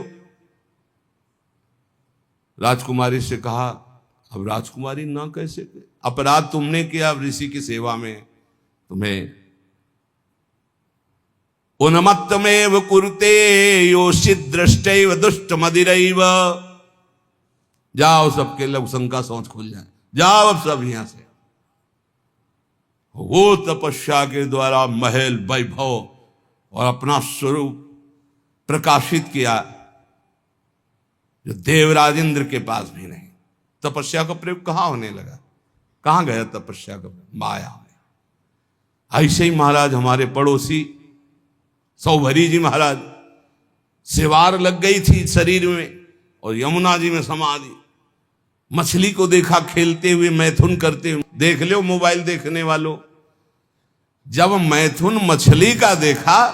राजकुमारी से कहा अब राजकुमारी ना कैसे, अपराध तुमने किया ऋषि की सेवा में, तुम्हें उन्मत्तमेव कुरुते योषित दृष्टैव दुष्ट मदिरैव। जाओ सबके लोग शंका सोच खुल जाए, जाओ अब सब यहां से। वो तपस्या के द्वारा महल वैभव और अपना स्वरूप प्रकाशित किया जो देवराजेंद्र के पास भी नहीं। तपस्या का प्रयोग कहां होने लगा, कहां गया तपस्या का, माया में। ऐसे ही महाराज हमारे पड़ोसी सौभरी जी महाराज, सिवार लग गई थी शरीर में और यमुना जी में समाधि। मछली को देखा खेलते हुए, मैथुन करते हुए, देख लो मोबाइल देखने वालों। जब मैथुन मछली का देखा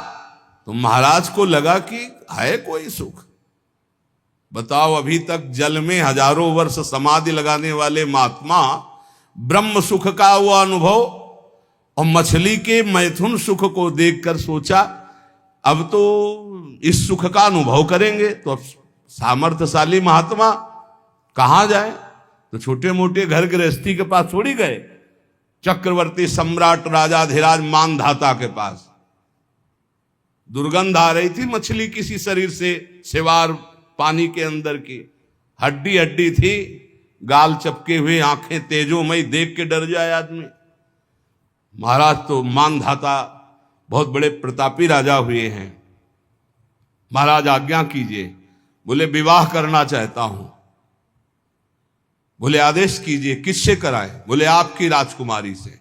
तो महाराज को लगा कि है कोई सुख। बताओ, अभी तक जल में हजारों वर्ष समाधि लगाने वाले महात्मा ब्रह्म सुख का वो अनुभव और मछली के मैथुन सुख को देखकर सोचा अब तो इस सुख का अनुभव करेंगे। तो अब सामर्थ्यशाली महात्मा कहां जाए, तो छोटे मोटे घर गृहस्थी के पास थोड़ी गए, चक्रवर्ती सम्राट राजाधिराज मानधाता के पास। दुर्गंध आ रही थी मछली किसी शरीर से, सिवार पानी के अंदर की, हड्डी हड्डी थी, गाल चपके हुए, आंखें तेजोमयी, देख के डर जाए आदमी। महाराज तो मानधाता बहुत बड़े प्रतापी राजा हुए हैं। महाराज आज्ञा कीजिए। बोले विवाह करना चाहता हूं। बोले आदेश कीजिए, किससे कराए? बोले आपकी राजकुमारी से।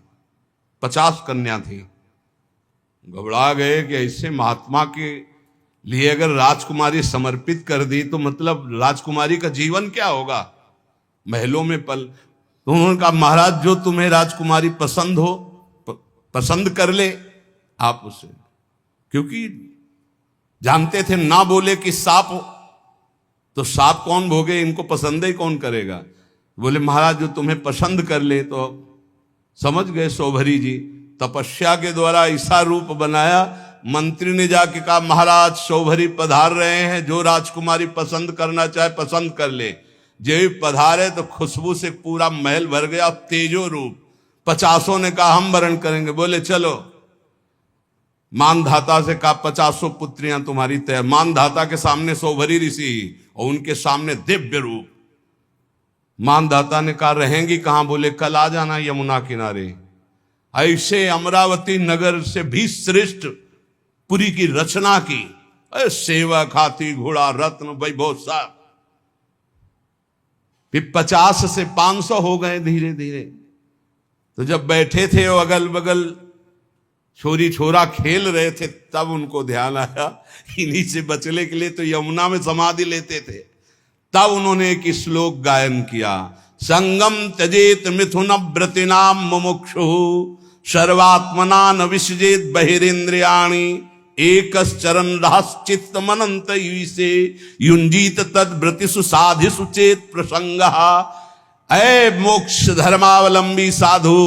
50 कन्या थी। घबरा गए कि ऐसे महात्मा के लिए अगर राजकुमारी समर्पित कर दी तो मतलब राजकुमारी का जीवन क्या होगा, महलों में पल। तो उन्होंने कहा महाराज जो तुम्हें राजकुमारी पसंद हो पसंद कर ले आप उसे, क्योंकि जानते थे ना बोले कि सांप हो तो सांप कौन भोगे, इनको पसंद ही कौन करेगा। बोले महाराज जो तुम्हें पसंद कर ले। तो समझ गए सौभरी जी, तपस्या के द्वारा ऐसा रूप बनाया। मंत्री ने जाके कहा महाराज सौभरी पधार रहे हैं, जो राजकुमारी पसंद करना चाहे पसंद कर ले। जो पधारे तो खुशबू से पूरा महल भर गया, तेजो रूप। 50 ने कहा हम वरण करेंगे। बोले चलो। मानधाता से कहा 50 पुत्रियां तुम्हारी तय। मानधाता के सामने सौभरी ऋषि और उनके सामने दिव्य रूप। मानधाता ने कहा रहेंगी कहां? बोले कल आ जाना यमुना किनारे। ऐसे अमरावती नगर से भी श्रेष्ठ पुरी की रचना की। सेवक, हाथी, घोड़ा, रत्न, वैभव सब। फिर 50 से 500 हो गए धीरे धीरे। तो जब बैठे थे वो अगल बगल छोरी छोरा खेल रहे थे, तब उनको ध्यान आया इन्हीं से बचने के लिए तो यमुना में समाधि लेते थे। तब उन्होंने एक श्लोक गायन किया, संगम त्यजेत मिथुन व्रतिनाम मुमुक्षु सर्वात्मना न विसजेत बहिरेन्द्रियाणि एकश्चरण रहश्चित्त मनंत से युंजीत तद व्रतिषु साधिषु चेत प्रसंगः। ऐ मोक्ष धर्मावलंबी साधु,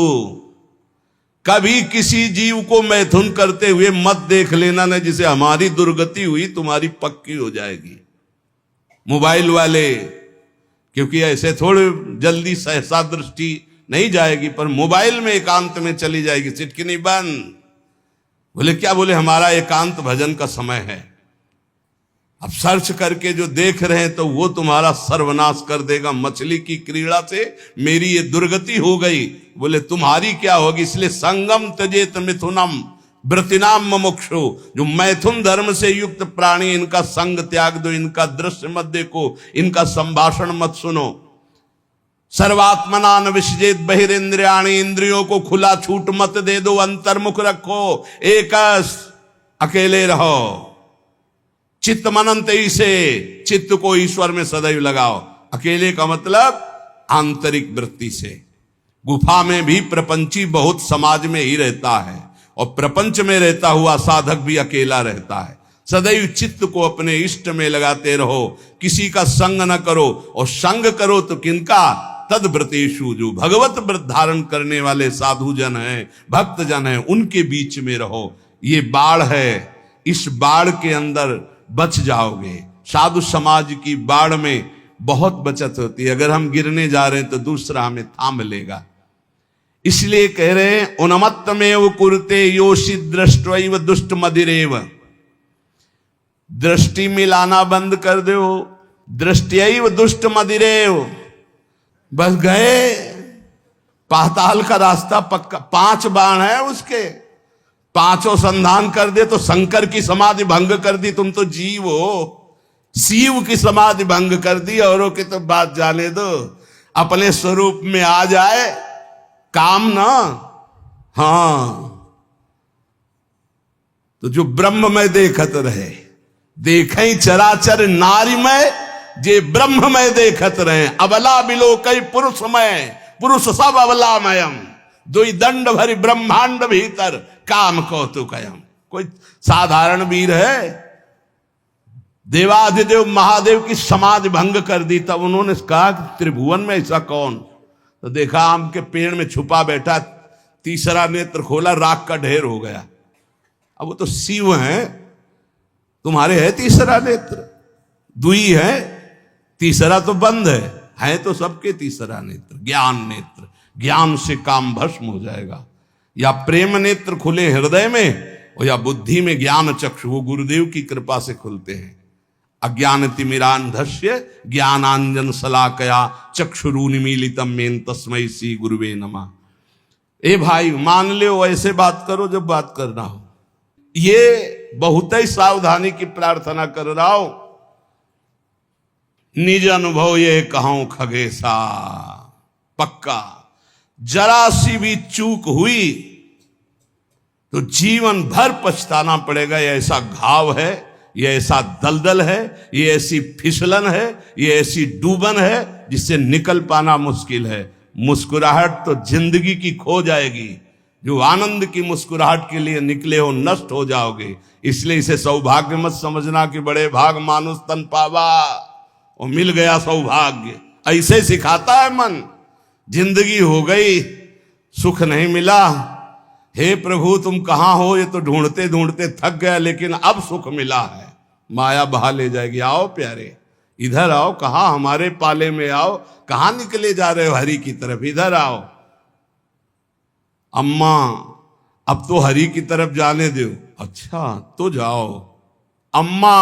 कभी किसी जीव को मैथुन करते हुए मत देख लेना, न जिसे हमारी दुर्गति हुई तुम्हारी पक्की हो जाएगी। मोबाइल वाले, क्योंकि ऐसे थोड़े जल्दी सहसा दृष्टि नहीं जाएगी, पर मोबाइल में एकांत में चली जाएगी, चिटकिनी बंद। बोले क्या? बोले हमारा एकांत भजन का समय है। अब सर्च करके जो देख रहे हैं तो वो तुम्हारा सर्वनाश कर देगा। मछली की क्रीड़ा से मेरी ये दुर्गति हो गई, बोले तुम्हारी क्या होगी। इसलिए संगम त्यजेत मिथुनम व्रतिनाम मुमुक्षु, जो मैथुन धर्म से युक्त प्राणी, इनका संग त्याग दो, इनका दृश्य मत देखो, इनका संभाषण मत सुनो। सर्वात्मना न विसजेत बहिरेन्द्रियाणि, इंद्रियों को खुला छूट मत दे दो, अंतर्मुख रखो, एकस अकेले रहो। चित्त मनंत से, चित्त को ईश्वर में सदैव लगाओ। अकेले का मतलब आंतरिक वृत्ति से। गुफा में भी प्रपंची बहुत समाज में ही रहता है, और प्रपंच में रहता हुआ साधक भी अकेला रहता है। सदैव चित्त को अपने इष्ट में लगाते रहो, किसी का संग न करो, और संग करो तो किनका? तद्व्रतेषु, जो भगवत व्रत धारण करने वाले साधु जन हैं, भक्त जन हैं, उनके बीच में रहो। ये बाढ़ है, इस बाढ़ के अंदर बच जाओगे। साधु समाज की बाढ़ में बहुत बचत होती है। अगर हम गिरने जा रहे हैं तो दूसरा हमें थाम लेगा। इसलिए कह रहे हैं उन्मत्तमेव कुरुते योषि दृष्ट्वैव दुष्ट मदिरेव। दृष्टि मिलाना बंद कर दो, दृष्टैव दुष्ट मदिरेव। बस गए, पाताल का रास्ता पक्का। 5 बाण है उसके, 5 संधान कर दे तो शंकर की समाधि भंग कर दी। तुम तो जीव हो, शिव की समाधि भंग कर दी। औरों की तो बात जाने दो, अपने स्वरूप में आ जाए काम ना। हाँ, तो जो ब्रह्म में देखत रहे, देखे चराचर नारीमय, जे ब्रह्म में देखत रहे। अबला बिलो कई पुरुषमय, पुरुष सब अबलामयम। दुई दंड भरी ब्रह्मांड भीतर, काम कौतुकयम। कोई साधारण वीर है? देवाधिदेव महादेव की समाधि भंग कर दी। तब उन्होंने कहा त्रिभुवन में ऐसा कौन? तो देखा आम के पेड़ में छुपा बैठा, तीसरा नेत्र खोला, राख का ढेर हो गया। अब वो तो शिव हैं, तुम्हारे है तीसरा नेत्र? दुई है, तीसरा तो बंद है तो सबके तीसरा नेत्र ज्ञान नेत्र। ज्ञान से काम भस्म हो जाएगा। या प्रेम नेत्र खुले हृदय में, और या बुद्धि में ज्ञान चक्षु, वो गुरुदेव की कृपा से खुलते हैं। अज्ञान तिमिरांधस्य ज्ञानांजन शलाकया चक्षुरुन्मीलितम मेन तस्मै श्री गुरुवे नमः। ए भाई, मान लो ऐसे बात करो जब बात करना हो। ये बहुत ही सावधानी की प्रार्थना कर रहा हूं। निज अनुभव ये कहूं खगेशा, पक्का जरा सी भी चूक हुई तो जीवन भर पछताना पड़ेगा। ये ऐसा घाव है, ये ऐसा दलदल है, ये ऐसी फिसलन है, ये ऐसी डूबन है जिससे निकल पाना मुश्किल है। मुस्कुराहट तो जिंदगी की खो जाएगी। जो आनंद की मुस्कुराहट के लिए निकले हो, नष्ट हो जाओगे। इसलिए इसे सौभाग्य मत समझना कि बड़े भाग मानुष तन पावा और मिल गया सौभाग्य। ऐसे सिखाता है मन। जिंदगी हो गई, सुख नहीं मिला, हे प्रभु तुम कहां हो? ये तो ढूंढते ढूंढते थक गया, लेकिन अब सुख मिला है। माया बहा ले जाएगी। आओ प्यारे, इधर आओ। कहां हमारे पाले में आओ। कहां निकले जा रहे हो हरि की तरफ? इधर आओ। अम्मा अब तो हरि की तरफ जाने दो। अच्छा तो जाओ। अम्मा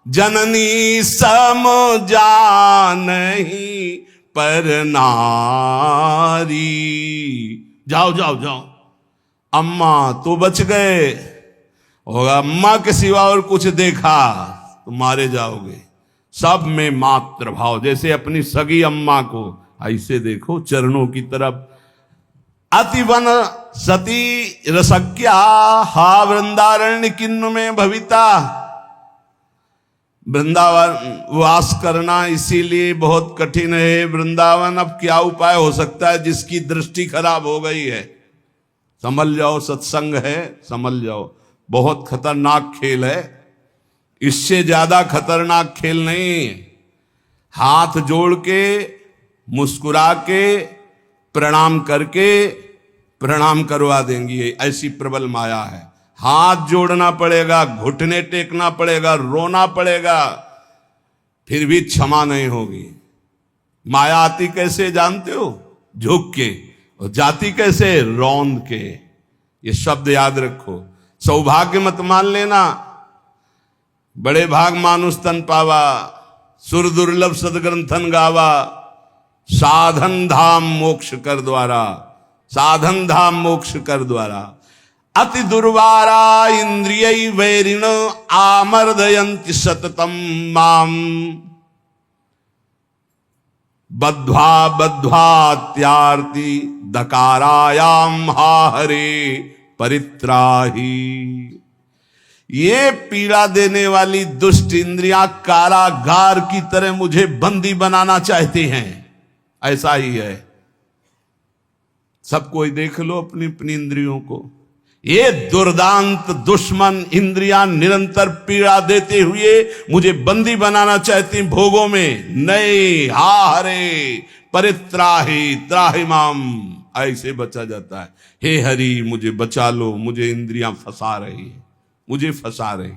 जननी सम जानही पर नारी। जाओ जाओ जाओ। अम्मा तो बच गए, और अम्मा के सिवा और कुछ देखा तो मारे जाओगे। सब में मात्र भाव, जैसे अपनी सगी अम्मा को ऐसे देखो चरणों की तरफ। अतिवन सती रसज्ञा हा वृंदारण्य किन्नु में भविता। वृंदावन वास करना इसीलिए बहुत कठिन है। वृंदावन अब क्या उपाय हो सकता है जिसकी दृष्टि खराब हो गई है? समझ जाओ, सत्संग है, समझ जाओ। बहुत खतरनाक खेल है, इससे ज्यादा खतरनाक खेल नहीं। हाथ जोड़ के, मुस्कुरा के, प्रणाम करके प्रणाम करवा देंगी। ऐसी प्रबल माया है। हाथ जोड़ना पड़ेगा, घुटने टेकना पड़ेगा, रोना पड़ेगा, फिर भी क्षमा नहीं होगी। माया आती कैसे जानते हो? झुक के, और जाती कैसे? रौंद के। ये शब्द याद रखो। सौभाग्य मत मान लेना। बड़े भाग मानुष तन पावा, सुर दुर्लभ सदग्रंथन गावा। साधन धाम मोक्ष कर द्वारा, साधन धाम मोक्ष कर द्वारा। अति दुर्वारा इंद्रिय वैरिण आमर्दयन्ति सततम माम। बद्ध्वा बद्ध्वात्यार्ति दकारायाम हा हरे परित्राही। ये पीड़ा देने वाली दुष्ट इंद्रियां कारागार की तरह मुझे बंदी बनाना चाहती हैं। ऐसा ही है। सब कोई देख लो अपनी अपनी इंद्रियों को। ये दुर्दांत दुश्मन इंद्रियां निरंतर पीड़ा देते हुए मुझे बंदी बनाना चाहती भोगों में। नहीं, हा हरे परित्राहि त्राहि माम, ऐसे बचा जाता है। हे हरि मुझे बचा लो, मुझे इंद्रियां फंसा रही है, मुझे फंसा रही।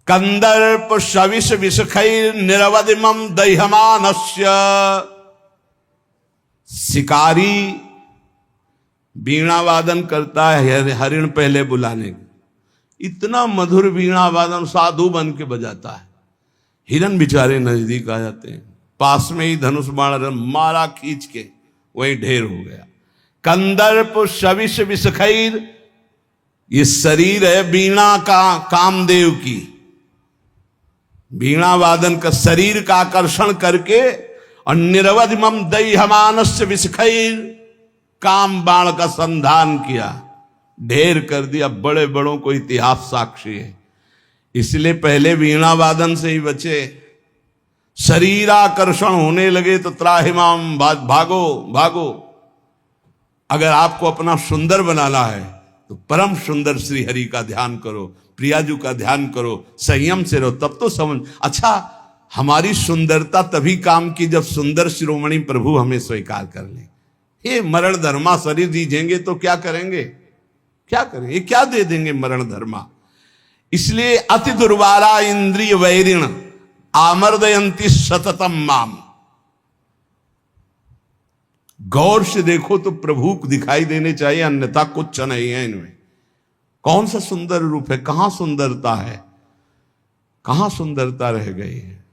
कंदर्प शविष विषखैर निरवधिमम दह्यमानस्य, शिकारी वीणा वादन करता है हरिण पहले बुलाने के, इतना मधुर वीणा वादन साधु बन के बजाता है। हिरन बेचारे नजदीक आ जाते हैं, पास में ही धनुष बाण मारा खींच के, वही ढेर हो गया। कंदर्प शविष विषखैर, ये शरीर है वीणा का, कामदेव की वीणा वादन का शरीर का आकर्षण करके, और निरवधिमम दह्यमानस्य विषखैर, काम बाण का संधान किया, ढेर कर दिया। बड़े बड़ों को इतिहास साक्षी है, इसलिए पहले वीणा वादन से ही बचे। शरीर आकर्षण होने लगे तो त्राहिमाम, भागो भागो। अगर आपको अपना सुंदर बनाना है तो परम सुंदर श्री हरि का ध्यान करो, प्रियाजू का ध्यान करो, संयम से रहो, तब तो समझ। अच्छा, हमारी सुंदरता तभी काम की जब सुंदर शिरोमणि प्रभु हमें स्वीकार कर ले। ये मरण धर्मा शरीर दीजेंगे तो क्या करेंगे, क्या करेंगे, क्या दे देंगे मरण धर्मा। इसलिए अति दुर्वारा इंद्रिय वैरिण आमर्दयंती सततम माम। गौर से देखो तो प्रभु दिखाई देने चाहिए, अन्यथा कुछ नहीं है इनमें। कौन सा सुंदर रूप है, कहां सुंदरता है, कहां सुंदरता रह गई है।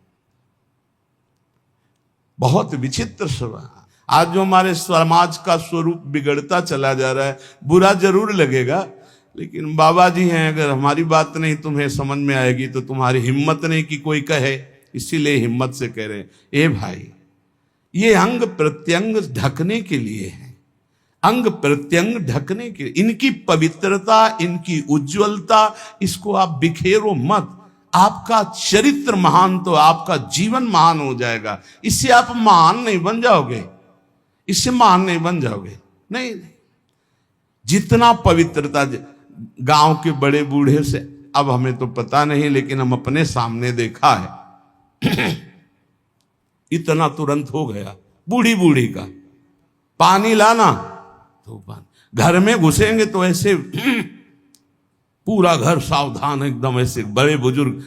बहुत विचित्र स्वभाव। आज जो हमारे समाज का स्वरूप बिगड़ता चला जा रहा है, बुरा जरूर लगेगा, लेकिन बाबा जी हैं, अगर हमारी बात नहीं तुम्हें समझ में आएगी तो तुम्हारी हिम्मत नहीं कि कोई कहे, इसीलिए हिम्मत से कह रहे हैं। ए भाई, ये अंग प्रत्यंग ढकने के लिए है, अंग प्रत्यंग ढकने के लिए। इनकी पवित्रता, इनकी उज्जवलता, इसको आप बिखेरो मत। आपका चरित्र महान तो आपका जीवन महान हो जाएगा। इससे आप महान नहीं बन जाओगे, इससे महान नहीं बन जाओगे। नहीं, जितना पवित्रता, गांव के बड़े बूढ़े से, अब हमें तो पता नहीं, लेकिन हम अपने सामने देखा है इतना तुरंत हो गया। बूढ़ी बूढ़ी का पानी लाना तो पानी, घर में घुसेंगे तो ऐसे पूरा घर सावधान, एकदम ऐसे। बड़े बुजुर्ग,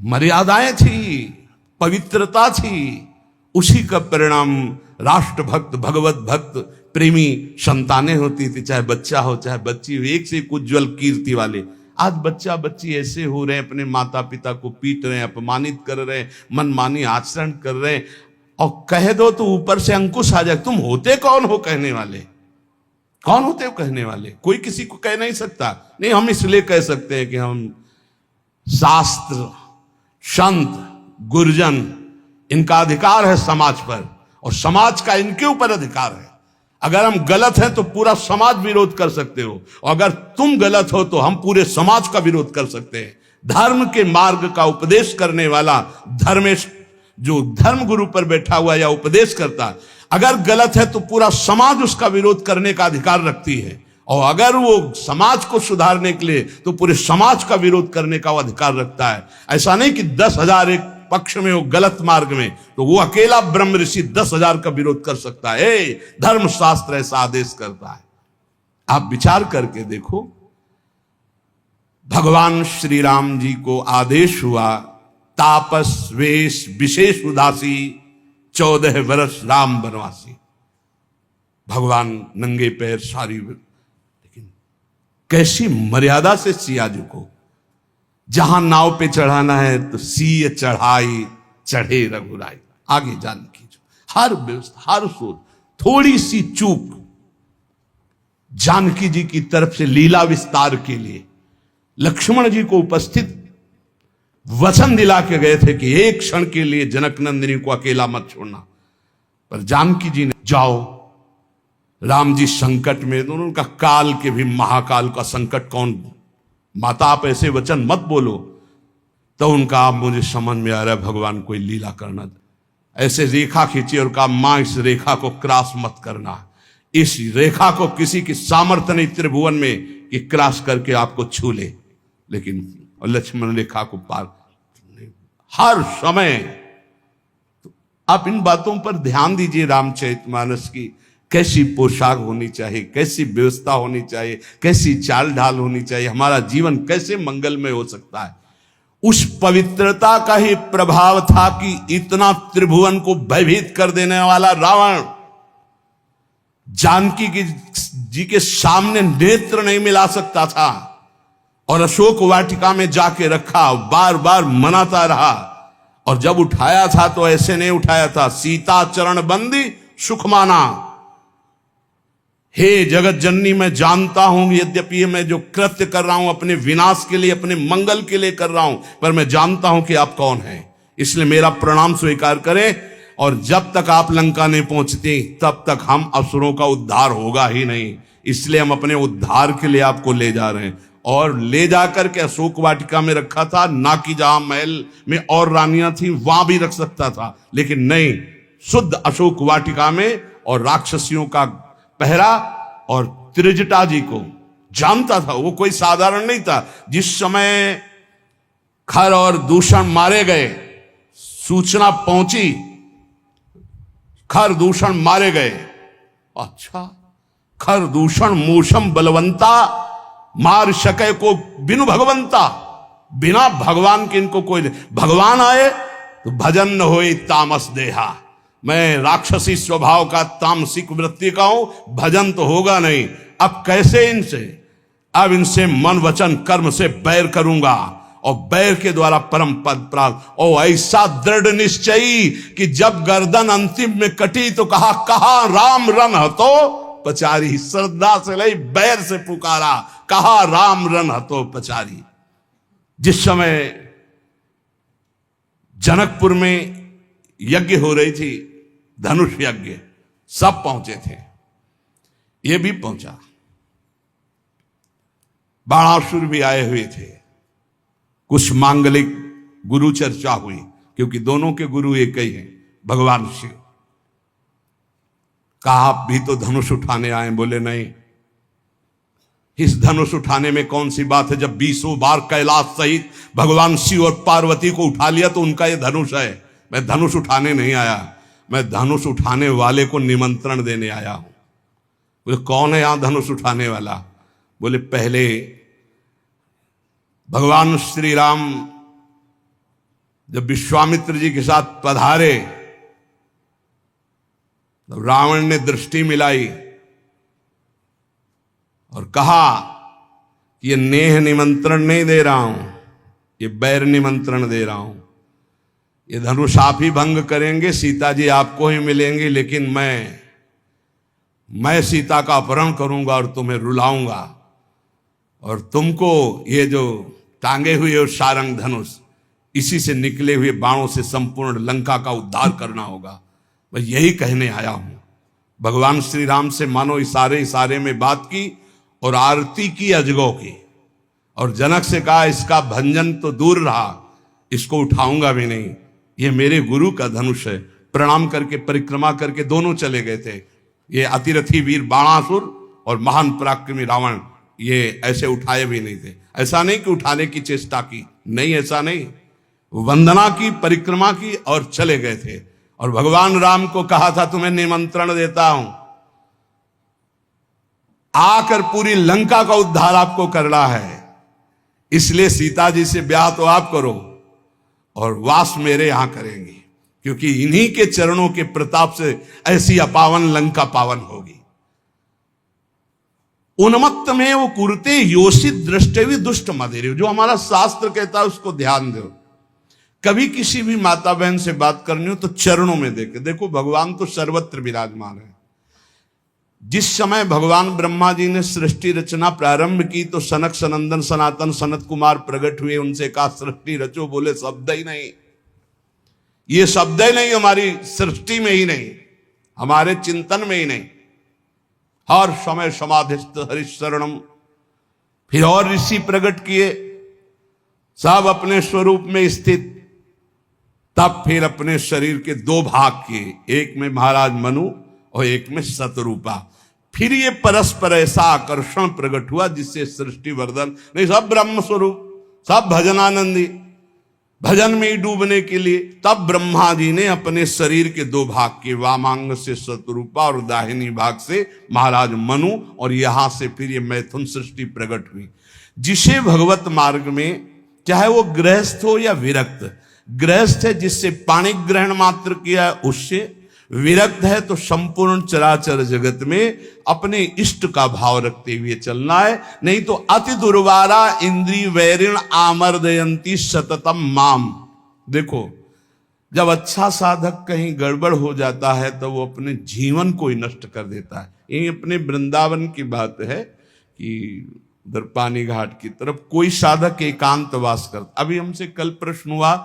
मर्यादाएं थी, पवित्रता थी, उसी का परिणाम राष्ट्रभक्त, भगवत भक्त, प्रेमी संतानें होती थी, चाहे बच्चा हो चाहे बच्ची हो, एक से एक उज्जवल कीर्ति वाले। आज बच्चा बच्ची ऐसे हो रहे हैं, अपने माता पिता को पीट रहे हैं, अपमानित कर रहे हैं, मनमानी आचरण कर रहे हैं, और कह दो तो ऊपर से अंकुश आ जाए। तुम होते कौन हो कहने वाले, कौन होते हो कहने वाले? कोई किसी को कह नहीं सकता। नहीं, हम इसलिए कह सकते हैं कि हम शास्त्र, संत, गुरुजन, इनका अधिकार है समाज पर, और समाज का इनके ऊपर अधिकार है। अगर हम गलत हैं तो पूरा समाज विरोध कर सकते हो, और अगर तुम गलत हो तो हम पूरे समाज का विरोध कर सकते हैं। धर्म के मार्ग का उपदेश करने वाला धर्मेश, जो धर्म गुरु पर बैठा हुआ या उपदेश करता, अगर गलत है तो पूरा समाज उसका विरोध करने का अधिकार रखती है, और अगर वो समाज को सुधारने के लिए तो पूरे समाज का विरोध करने का वो अधिकार रखता है। ऐसा नहीं कि 10,000 एक पक्ष में हो गलत मार्ग में, तो वो अकेला ब्रह्म ऋषि 10,000 का विरोध कर सकता है। धर्म शास्त्र ऐसा आदेश करता है। आप विचार करके देखो, भगवान श्री राम जी को आदेश हुआ, तापस वेश विशेष उदासी, 14 वर्ष राम वनवासी। भगवान नंगे पैर सारी, लेकिन कैसी मर्यादा से सियाजू को, जहां नाव पे चढ़ाना है तो सीय चढ़ाई चढ़े रघुराई। आगे जानकी जो हर व्यवस्था, हर सोच, थोड़ी सी चूक जानकी जी की तरफ से लीला विस्तार के लिए लक्ष्मण जी को उपस्थित वचन दिला के गए थे कि एक क्षण के लिए जनक नंदिनी को अकेला मत छोड़ना, पर जानकी जी ने जाओ, राम जी संकट में, तो उनका काल के भी महाकाल का संकट कौन, माता आप ऐसे वचन मत बोलो। तो उनका, आप मुझे समझ में आ रहा है भगवान कोई लीला करना, ऐसे रेखा खींची और कहा मां इस रेखा को क्रॉस मत करना, इस रेखा को किसी की सामर्थ्य नहीं त्रिभुवन में कि क्रॉस करके आपको छू ले। लेकिन लक्ष्मण रेखा को पार, हर समय तो आप इन बातों पर ध्यान दीजिए। रामचरितमानस की कैसी पोशाक होनी चाहिए, कैसी व्यवस्था होनी चाहिए, कैसी चाल ढाल होनी चाहिए, हमारा जीवन कैसे मंगलमय हो सकता है। उस पवित्रता का ही प्रभाव था कि इतना त्रिभुवन को भयभीत कर देने वाला रावण जानकी जी के सामने नेत्र नहीं मिला सकता था, और अशोक वाटिका में जाके रखा, बार बार मनाता रहा। और जब उठाया था तो ऐसे नहीं उठाया था, सीता चरण बंदी सुख माना। हे जगत जननी, मैं जानता हूं यद्यपि मैं जो कृत्य कर रहा हूं अपने विनाश के लिए, अपने मंगल के लिए कर रहा हूं, पर मैं जानता हूं कि आप कौन हैं, इसलिए मेरा प्रणाम स्वीकार करें। और जब तक आप लंका नहीं पहुंचते तब तक हम असुरों का उद्धार होगा ही नहीं, इसलिए हम अपने उद्धार के लिए आपको ले जा रहे हैं। और ले जाकर के अशोक वाटिका में रखा था, ना कि जहां महल में और रानियां थी वहां भी रख सकता था, लेकिन नहीं, शुद्ध अशोक वाटिका में। और राक्षसियों का पहरा, और त्रिजटा जी को जानता था, वो कोई साधारण नहीं था। जिस समय खर और दूषण मारे गए, सूचना पहुंची खर दूषण मारे गए, अच्छा, खर दूषण मूषम बलवंता मार सके को बिनु भगवंता, बिना भगवान के इनको कोई, भगवान आए तो भजन न होए तामस देहा। मैं राक्षसी स्वभाव का, तामसिक वृत्ति का हूं, भजन तो होगा नहीं। अब कैसे इनसे, अब इनसे मन वचन कर्म से बैर करूंगा, और बैर के द्वारा परम पद प्राप्त। और ऐसा दृढ़ निश्चयी कि जब गर्दन अंतिम में कटी तो कहा राम रन हतो पचारी, श्रद्धा से लई बैर से पुकारा, कहा राम रन हतो पचारी। जिस समय जनकपुर में यज्ञ हो रही थी, धनुष यज्ञ, सब पहुंचे थे, ये भी पहुंचा, बाणासुर भी आए हुए थे, कुछ मांगलिक गुरु चर्चा हुई, क्योंकि दोनों के गुरु एक ही हैं, भगवान शिव। कहा आप भी तो धनुष उठाने आए, बोले नहीं, इस धनुष उठाने में कौन सी बात है, जब 20 बार कैलाश सहित भगवान शिव और पार्वती को उठा लिया तो उनका ये धनुष है। मैं धनुष उठाने नहीं आया, मैं धनुष उठाने वाले को निमंत्रण देने आया हूं। बोले कौन है यहां धनुष उठाने वाला? बोले पहले भगवान श्री राम जब विश्वामित्र जी के साथ पधारे तो रावण ने दृष्टि मिलाई और कहा कि ये नेह निमंत्रण नहीं दे रहा हूं, ये बैर निमंत्रण दे रहा हूं। ये धनुष आप ही भंग करेंगे, सीता जी आपको ही मिलेंगी, लेकिन मैं सीता का अपहरण करूंगा और तुम्हें रुलाऊंगा, और तुमको ये जो टांगे हुए और सारंग धनुष, इसी से निकले हुए बाणों से संपूर्ण लंका का उद्धार करना होगा। मैं यही कहने आया हूं। भगवान श्री राम से मानो इशारे में बात की और आरती की अजगौ की, और जनक से कहा इसका भंजन तो दूर रहा, इसको उठाऊंगा भी नहीं, ये मेरे गुरु का धनुष है। प्रणाम करके परिक्रमा करके दोनों चले गए थे। ये अतिरथी वीर बाणासुर और महान पराक्रमी रावण, ये ऐसे उठाए भी नहीं थे। ऐसा नहीं कि उठाने की चेष्टा की, नहीं, ऐसा नहीं, वंदना की, परिक्रमा की और चले गए थे। और भगवान राम को कहा था तुम्हें निमंत्रण देता हूं, आकर पूरी लंका का उद्धार आपको करना है, इसलिए सीता जी से ब्याह तो आप करो और वास मेरे यहां करेंगी, क्योंकि इन्हीं के चरणों के प्रताप से ऐसी अपावन लंका पावन होगी। उन्मत्त में वो कुरते योषित दृष्टि दुष्ट मदेरे, जो हमारा शास्त्र कहता है उसको ध्यान दो। कभी किसी भी माता बहन से बात करनी हो तो चरणों में देखे। देखो भगवान तो सर्वत्र विराजमान है। जिस समय भगवान ब्रह्मा जी ने सृष्टि रचना प्रारंभ की तो सनक सनंदन सनातन सनत कुमार प्रकट हुए, उनसे कहा सृष्टि रचो, बोले शब्द ही नहीं, ये शब्द ही नहीं, हमारी सृष्टि में ही नहीं, हमारे चिंतन में ही नहीं। हर समय समाधिस्थ हरिशरणम। फिर और ऋषि प्रकट किए, सब अपने स्वरूप में स्थित। तब फिर अपने शरीर के दो भाग किए, एक में महाराज मनु और एक में शतरूपा। फिर ये परस्पर ऐसा आकर्षण प्रकट हुआ जिससे सृष्टि वर्धन नहीं, सब ब्रह्म स्वरूप, सब भजनानंदी। भजन में ही डूबने के लिए। तब ब्रह्मा जी ने अपने शरीर के दो भाग किए, वामांग से शतरूपा और दाहिनी भाग से महाराज मनु, और यहां से फिर ये मैथुन सृष्टि प्रकट हुई। जिसे भगवत मार्ग में, चाहे वो गृहस्थ हो या विरक्त, गृहस्थ है जिससे पाणिक ग्रहण मात्र किया है उससे, विरक्त है तो संपूर्ण चराचर जगत में अपने इष्ट का भाव रखते हुए चलना है। नहीं तो अति दुर्वारा इंद्रिय वैरिण आमर्दयंती सततम माम। देखो, जब अच्छा साधक कहीं गड़बड़ हो जाता है तो वो अपने जीवन को ही नष्ट कर देता है। ये अपने वृंदावन की बात है कि उधर पानी घाट की तरफ कोई साधक एकांतवास करता। अभी हमसे कल प्रश्न हुआ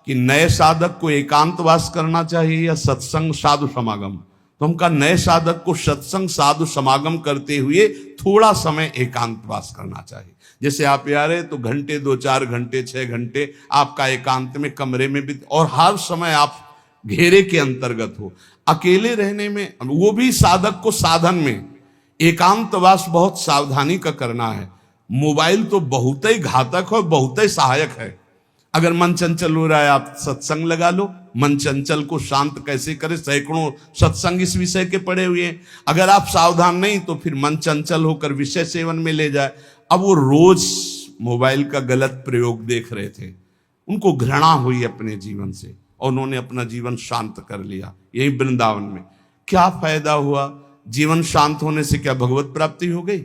कि नए साधक को एकांतवास करना चाहिए या सत्संग साधु समागम। तो हम कहा नए साधक को सत्संग साधु समागम करते हुए थोड़ा समय एकांतवास करना चाहिए। जैसे आप आ रहे तो घंटे, 2-4 घंटे, 6 घंटे आपका एकांत में कमरे में भी, और हर समय आप घेरे के अंतर्गत हो। अकेले रहने में, वो भी साधक को साधन में एकांतवास बहुत सावधानी का करना है। मोबाइल तो बहुत ही घातक है, बहुत ही सहायक है। अगर मन चंचल हो रहा है, आप सत्संग लगा लो। मन चंचल को शांत कैसे करें, सैकड़ों सत्संग इस विषय के पड़े हुए हैं। अगर आप सावधान नहीं तो फिर मन चंचल होकर विषय सेवन में ले जाए। अब वो रोज मोबाइल का गलत प्रयोग देख रहे थे, उनको घृणा हुई अपने जीवन से और उन्होंने अपना जीवन शांत कर लिया यही वृंदावन में। क्या फायदा हुआ? जीवन शांत होने से क्या भगवत प्राप्ति हो गई?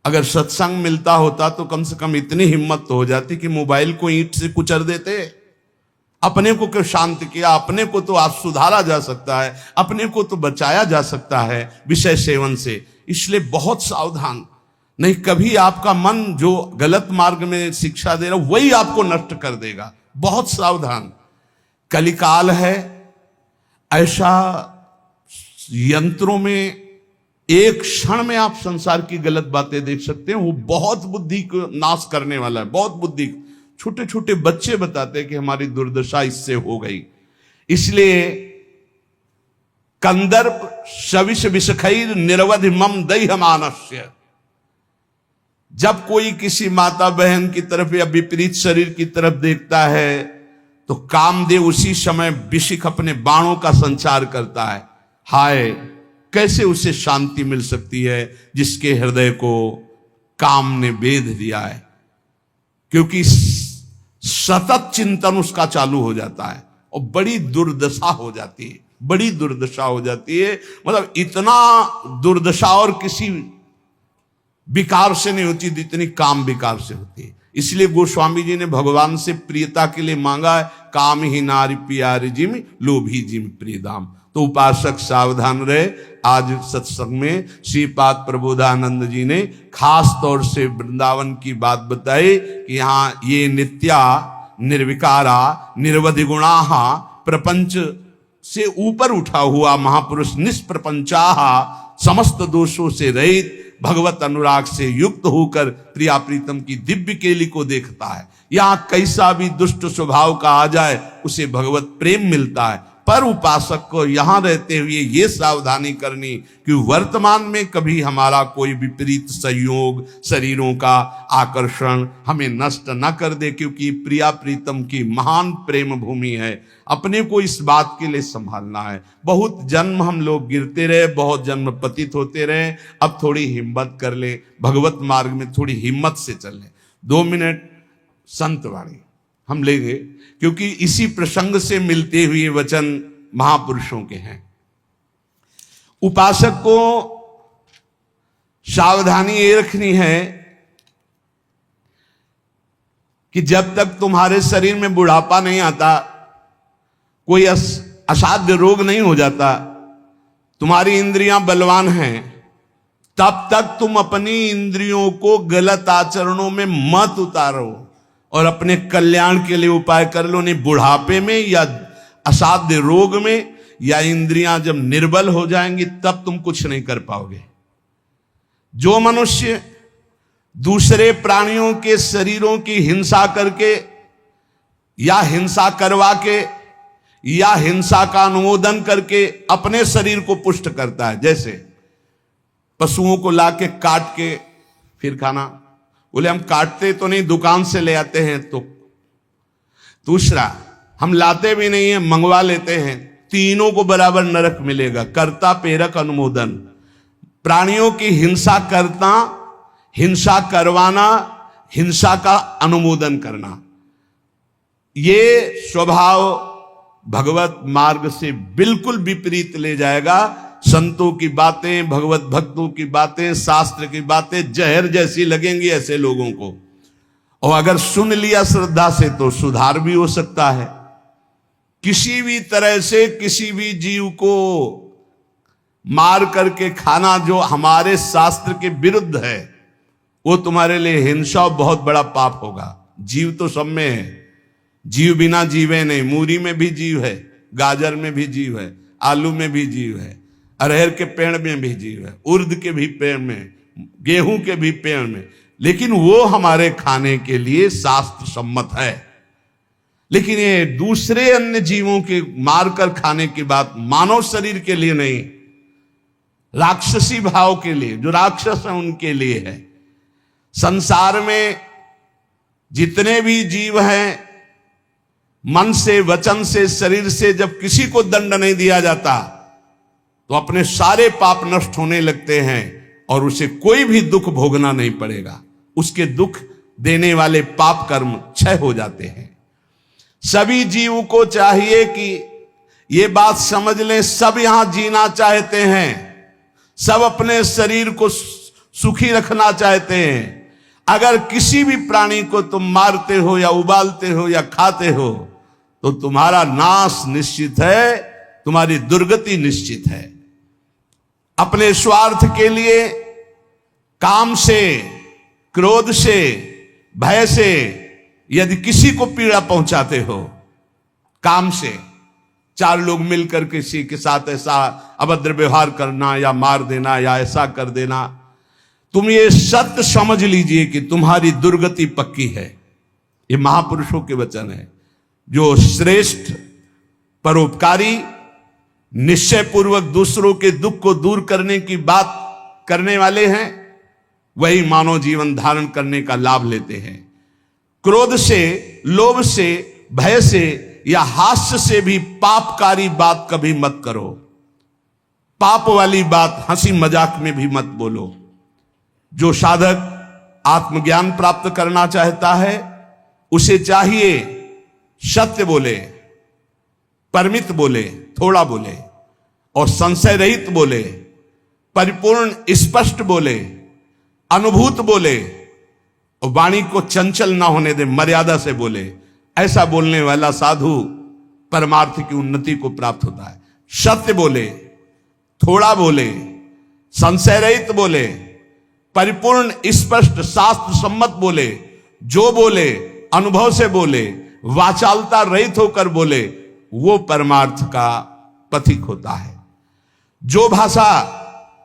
अगर सत्संग मिलता होता तो कम से कम इतनी हिम्मत तो हो जाती कि मोबाइल को ईंट से कुचल देते। अपने को क्यों शांत किया? अपने को तो आज सुधारा जा सकता है, अपने को तो बचाया जा सकता है विषय सेवन से। इसलिए बहुत सावधान, नहीं कभी आपका मन जो गलत मार्ग में शिक्षा दे रहा वही आपको नष्ट कर देगा। बहुत सावधान। कलिकाल है ऐसा, यंत्रों में एक क्षण में आप संसार की गलत बातें देख सकते हैं। वो बहुत बुद्धि को नाश करने वाला है, बहुत बुद्धि। छोटे छोटे बच्चे बताते हैं कि हमारी दुर्दशा इससे हो गई। इसलिए कंदर्प शविष विषखैर निरवधि मम दह्य मानस्य। जब कोई किसी माता बहन की तरफ या विपरीत शरीर की तरफ देखता है तो कामदेव उसी समय विशिख अपने बाणों का संचार करता है। हाय, कैसे उसे शांति मिल सकती है जिसके हृदय को काम ने बेध दिया है, क्योंकि सतत चिंतन उसका चालू हो जाता है और बड़ी दुर्दशा हो जाती है, बड़ी दुर्दशा हो जाती है। मतलब इतना दुर्दशा और किसी विकार से नहीं होती जितनी काम विकार से होती है। इसलिए गोस्वामी जी ने भगवान से प्रियता के लिए मांगा है, काम ही नारी प्यारी जिम लोभी जिम प्रियदाम। तो उपासक सावधान रहे। आज सत्संग में श्रीपाद प्रबोधानंद जी ने खास तौर से वृंदावन की बात बताई कि यहाँ ये नित्या निर्विकारा निरवधि गुणाहा, प्रपंच से ऊपर उठा हुआ महापुरुष, निष्प्रपंचाहा, समस्त दोषों से रहित, भगवत अनुराग से युक्त होकर प्रिया प्रीतम की दिव्य केली को देखता है। यहां कैसा भी दुष्ट स्वभाव का आ जाए उसे भगवत प्रेम मिलता है। पर उपासक को यहां रहते हुए ये सावधानी करनी कि वर्तमान में कभी हमारा कोई विपरीत संयोग, शरीरों का आकर्षण हमें नष्ट न कर दे, क्योंकि प्रिया प्रीतम की महान प्रेम भूमि है। अपने को इस बात के लिए संभालना है। बहुत जन्म हम लोग गिरते रहे, बहुत जन्म पतित होते रहे। अब थोड़ी हिम्मत कर ले, भगवत मार्ग में थोड़ी हिम्मत से चल ले। 2 मिनट संतवाणी हम लेंगे, क्योंकि इसी प्रसंग से मिलते हुए वचन महापुरुषों के हैं। उपासक को सावधानी ये रखनी है कि जब तक तुम्हारे शरीर में बुढ़ापा नहीं आता, कोई असाध्य रोग नहीं हो जाता, तुम्हारी इंद्रियां बलवान हैं, तब तक तुम अपनी इंद्रियों को गलत आचरणों में मत उतारो और अपने कल्याण के लिए उपाय कर लो। नहीं बुढ़ापे में या असाध्य रोग में या इंद्रियां जब निर्बल हो जाएंगी तब तुम कुछ नहीं कर पाओगे। जो मनुष्य दूसरे प्राणियों के शरीरों की हिंसा करके या हिंसा करवा के या हिंसा का अनुमोदन करके अपने शरीर को पुष्ट करता है, जैसे पशुओं को लाके काट के फिर खाना, बोले हम काटते तो नहीं, दुकान से ले आते हैं, तो दूसरा, हम लाते भी नहीं है, मंगवा लेते हैं, तीनों को बराबर नरक मिलेगा। कर्ता प्रेरक अनुमोदन, प्राणियों की हिंसा करना, हिंसा करवाना, हिंसा का अनुमोदन करना, ये स्वभाव भगवत मार्ग से बिल्कुल विपरीत ले जाएगा। संतों की बातें, भगवत भक्तों की बातें, शास्त्र की बातें जहर जैसी लगेंगी ऐसे लोगों को, और अगर सुन लिया श्रद्धा से तो सुधार भी हो सकता है। किसी भी तरह से किसी भी जीव को मार करके खाना जो हमारे शास्त्र के विरुद्ध है, वो तुम्हारे लिए हिंसा बहुत बड़ा पाप होगा। जीव तो सब में है, जीव बिना जीवे नहीं। मूरी में भी जीव है, गाजर में भी जीव है, आलू में भी जीव है, अरहर के पेड़ में भी जीव है, उर्द के भी पेड़ में, गेहूं के भी पेड़ में, लेकिन वो हमारे खाने के लिए शास्त्र सम्मत है। लेकिन ये दूसरे अन्य जीवों के मारकर खाने की बात मानव शरीर के लिए नहीं, राक्षसी भाव के लिए, जो राक्षस है उनके लिए है। संसार में जितने भी जीव हैं, मन से, वचन से, शरीर से जब किसी को दंड नहीं दिया जाता तो अपने सारे पाप नष्ट होने लगते हैं और उसे कोई भी दुख भोगना नहीं पड़ेगा। उसके दुख देने वाले पाप कर्म क्षय हो जाते हैं। सभी जीव को चाहिए कि ये बात समझ लें, सब यहां जीना चाहते हैं, सब अपने शरीर को सुखी रखना चाहते हैं। अगर किसी भी प्राणी को तुम मारते हो या उबालते हो या खाते हो तो तुम्हारा नाश निश्चित है, तुम्हारी दुर्गति निश्चित है। अपने स्वार्थ के लिए, काम से, क्रोध से, भय से यदि किसी को पीड़ा पहुंचाते हो, काम से, चार लोग मिलकर किसी के साथ ऐसा अभद्र व्यवहार करना या मार देना या ऐसा कर देना, तुम ये सत्य समझ लीजिए कि तुम्हारी दुर्गति पक्की है। ये महापुरुषों के वचन है। जो श्रेष्ठ, परोपकारी, निश्चय पूर्वक दूसरों के दुख को दूर करने की बात करने वाले हैं, वही मानव जीवन धारण करने का लाभ लेते हैं। क्रोध से, लोभ से, भय से या हास्य से भी पापकारी बात कभी मत करो। पाप वाली बात हंसी मजाक में भी मत बोलो। जो साधक आत्मज्ञान प्राप्त करना चाहता है, उसे चाहिए सत्य बोले, परमित बोले, थोड़ा बोले, और संशय रहित बोले, परिपूर्ण स्पष्ट बोले, अनुभूत बोले, और वाणी को चंचल ना होने दे, मर्यादा से बोले। ऐसा बोलने वाला साधु परमार्थ की उन्नति को प्राप्त होता है। सत्य बोले, थोड़ा बोले, संशय रहित बोले, परिपूर्ण स्पष्ट शास्त्र सम्मत बोले, जो बोले अनुभव से बोले, वाचालता रहित होकर बोले, वो परमार्थ का पथिक होता है। जो भाषा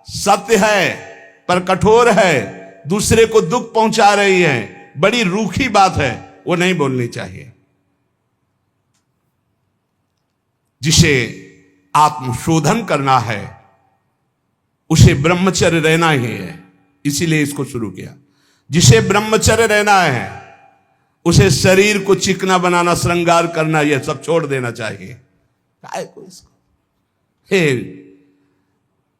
सत्य है पर कठोर है, दूसरे को दुख पहुंचा रही है, बड़ी रूखी बात है, वो नहीं बोलनी चाहिए। जिसे आत्मशोधन करना है उसे ब्रह्मचर्य रहना ही है, इसीलिए इसको शुरू किया। जिसे ब्रह्मचर्य रहना है उसे शरीर को चिकना बनाना, श्रृंगार करना, यह सब छोड़ देना चाहिए। काय को इसको, हे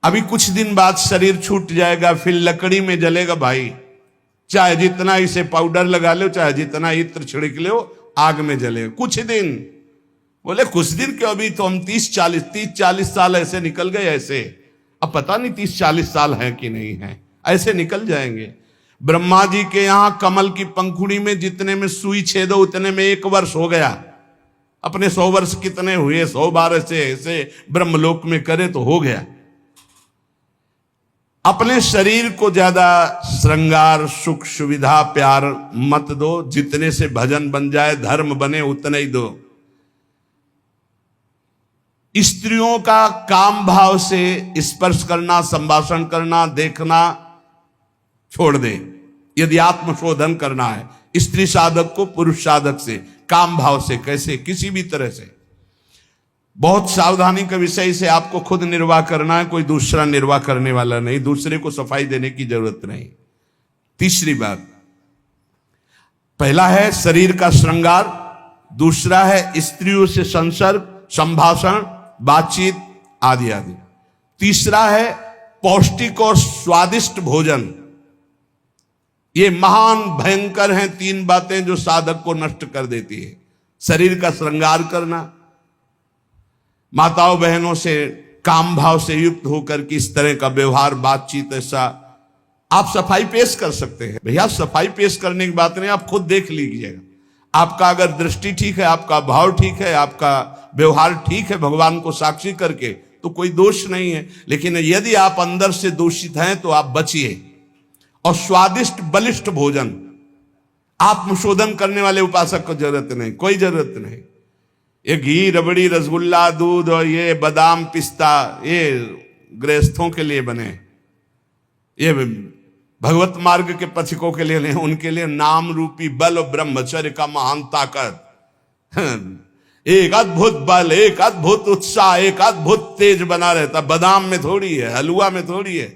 अभी कुछ दिन बाद शरीर छूट जाएगा, फिर लकड़ी में जलेगा भाई। चाहे जितना इसे पाउडर लगा लो, चाहे जितना इत्र छिड़क लो, आग में जलेगा कुछ दिन। बोले कुछ दिन क्यों, अभी तो हम 30-40 साल ऐसे निकल गए। ऐसे अब पता नहीं 30-40 साल हैं कि नहीं हैं, ऐसे निकल जाएंगे। ब्रह्मा जी के यहां कमल की पंखुड़ी में जितने में सुई छेदो उतने में 1 वर्ष हो गया। अपने 100 वर्ष कितने हुए, 100 बार ऐसे ब्रह्मलोक में करे तो हो गया। अपने शरीर को ज्यादा श्रृंगार, सुख, सुविधा, प्यार मत दो। जितने से भजन बन जाए, धर्म बने, उतने ही दो। स्त्रियों का काम भाव से स्पर्श करना, संभाषण करना, देखना छोड़ दे। यदि आत्मशोधन करना है, स्त्री साधक को पुरुष साधक से, काम भाव से, कैसे, किसी भी तरह से। बहुत सावधानी का विषय से आपको खुद निर्वाह करना है, कोई दूसरा निर्वाह करने वाला नहीं, दूसरे को सफाई देने की जरूरत नहीं। तीसरी बात, पहला है शरीर का श्रृंगार, दूसरा है स्त्रियों से संसर्ग, संभाषण, बातचीत आदि आदि। तीसरा है पौष्टिक और स्वादिष्ट भोजन। ये महान भयंकर हैं तीन बातें जो साधक को नष्ट कर देती है। शरीर का श्रृंगार करना, माताओं बहनों से काम भाव से युक्त होकर के इस तरह का व्यवहार, बातचीत, ऐसा आप सफाई पेश कर सकते हैं। भैया सफाई पेश करने की बात नहीं, आप खुद देख लीजिएगा। आपका अगर दृष्टि ठीक है, आपका भाव ठीक है, आपका व्यवहार ठीक है भगवान को साक्षी करके, तो कोई दोष नहीं है। लेकिन यदि आप अंदर से दूषित हैं तो आप बचिए। और स्वादिष्ट बलिष्ठ भोजन, आत्मशोधन करने वाले उपासक को जरूरत नहीं, कोई जरूरत नहीं। ये घी, रबड़ी, रसगुल्ला, दूध और ये बादाम, पिस्ता, ये गृहस्थों के लिए बने, ये भगवत मार्ग के पथिकों के लिए नहीं, उनके लिए नाम रूपी बल और ब्रह्मचर्य का महान ताकत, एक अद्भुत बल, एक अद्भुत उत्साह, एक अद्भुत तेज बना रहता। बादाम में थोड़ी है, हलवा में थोड़ी है।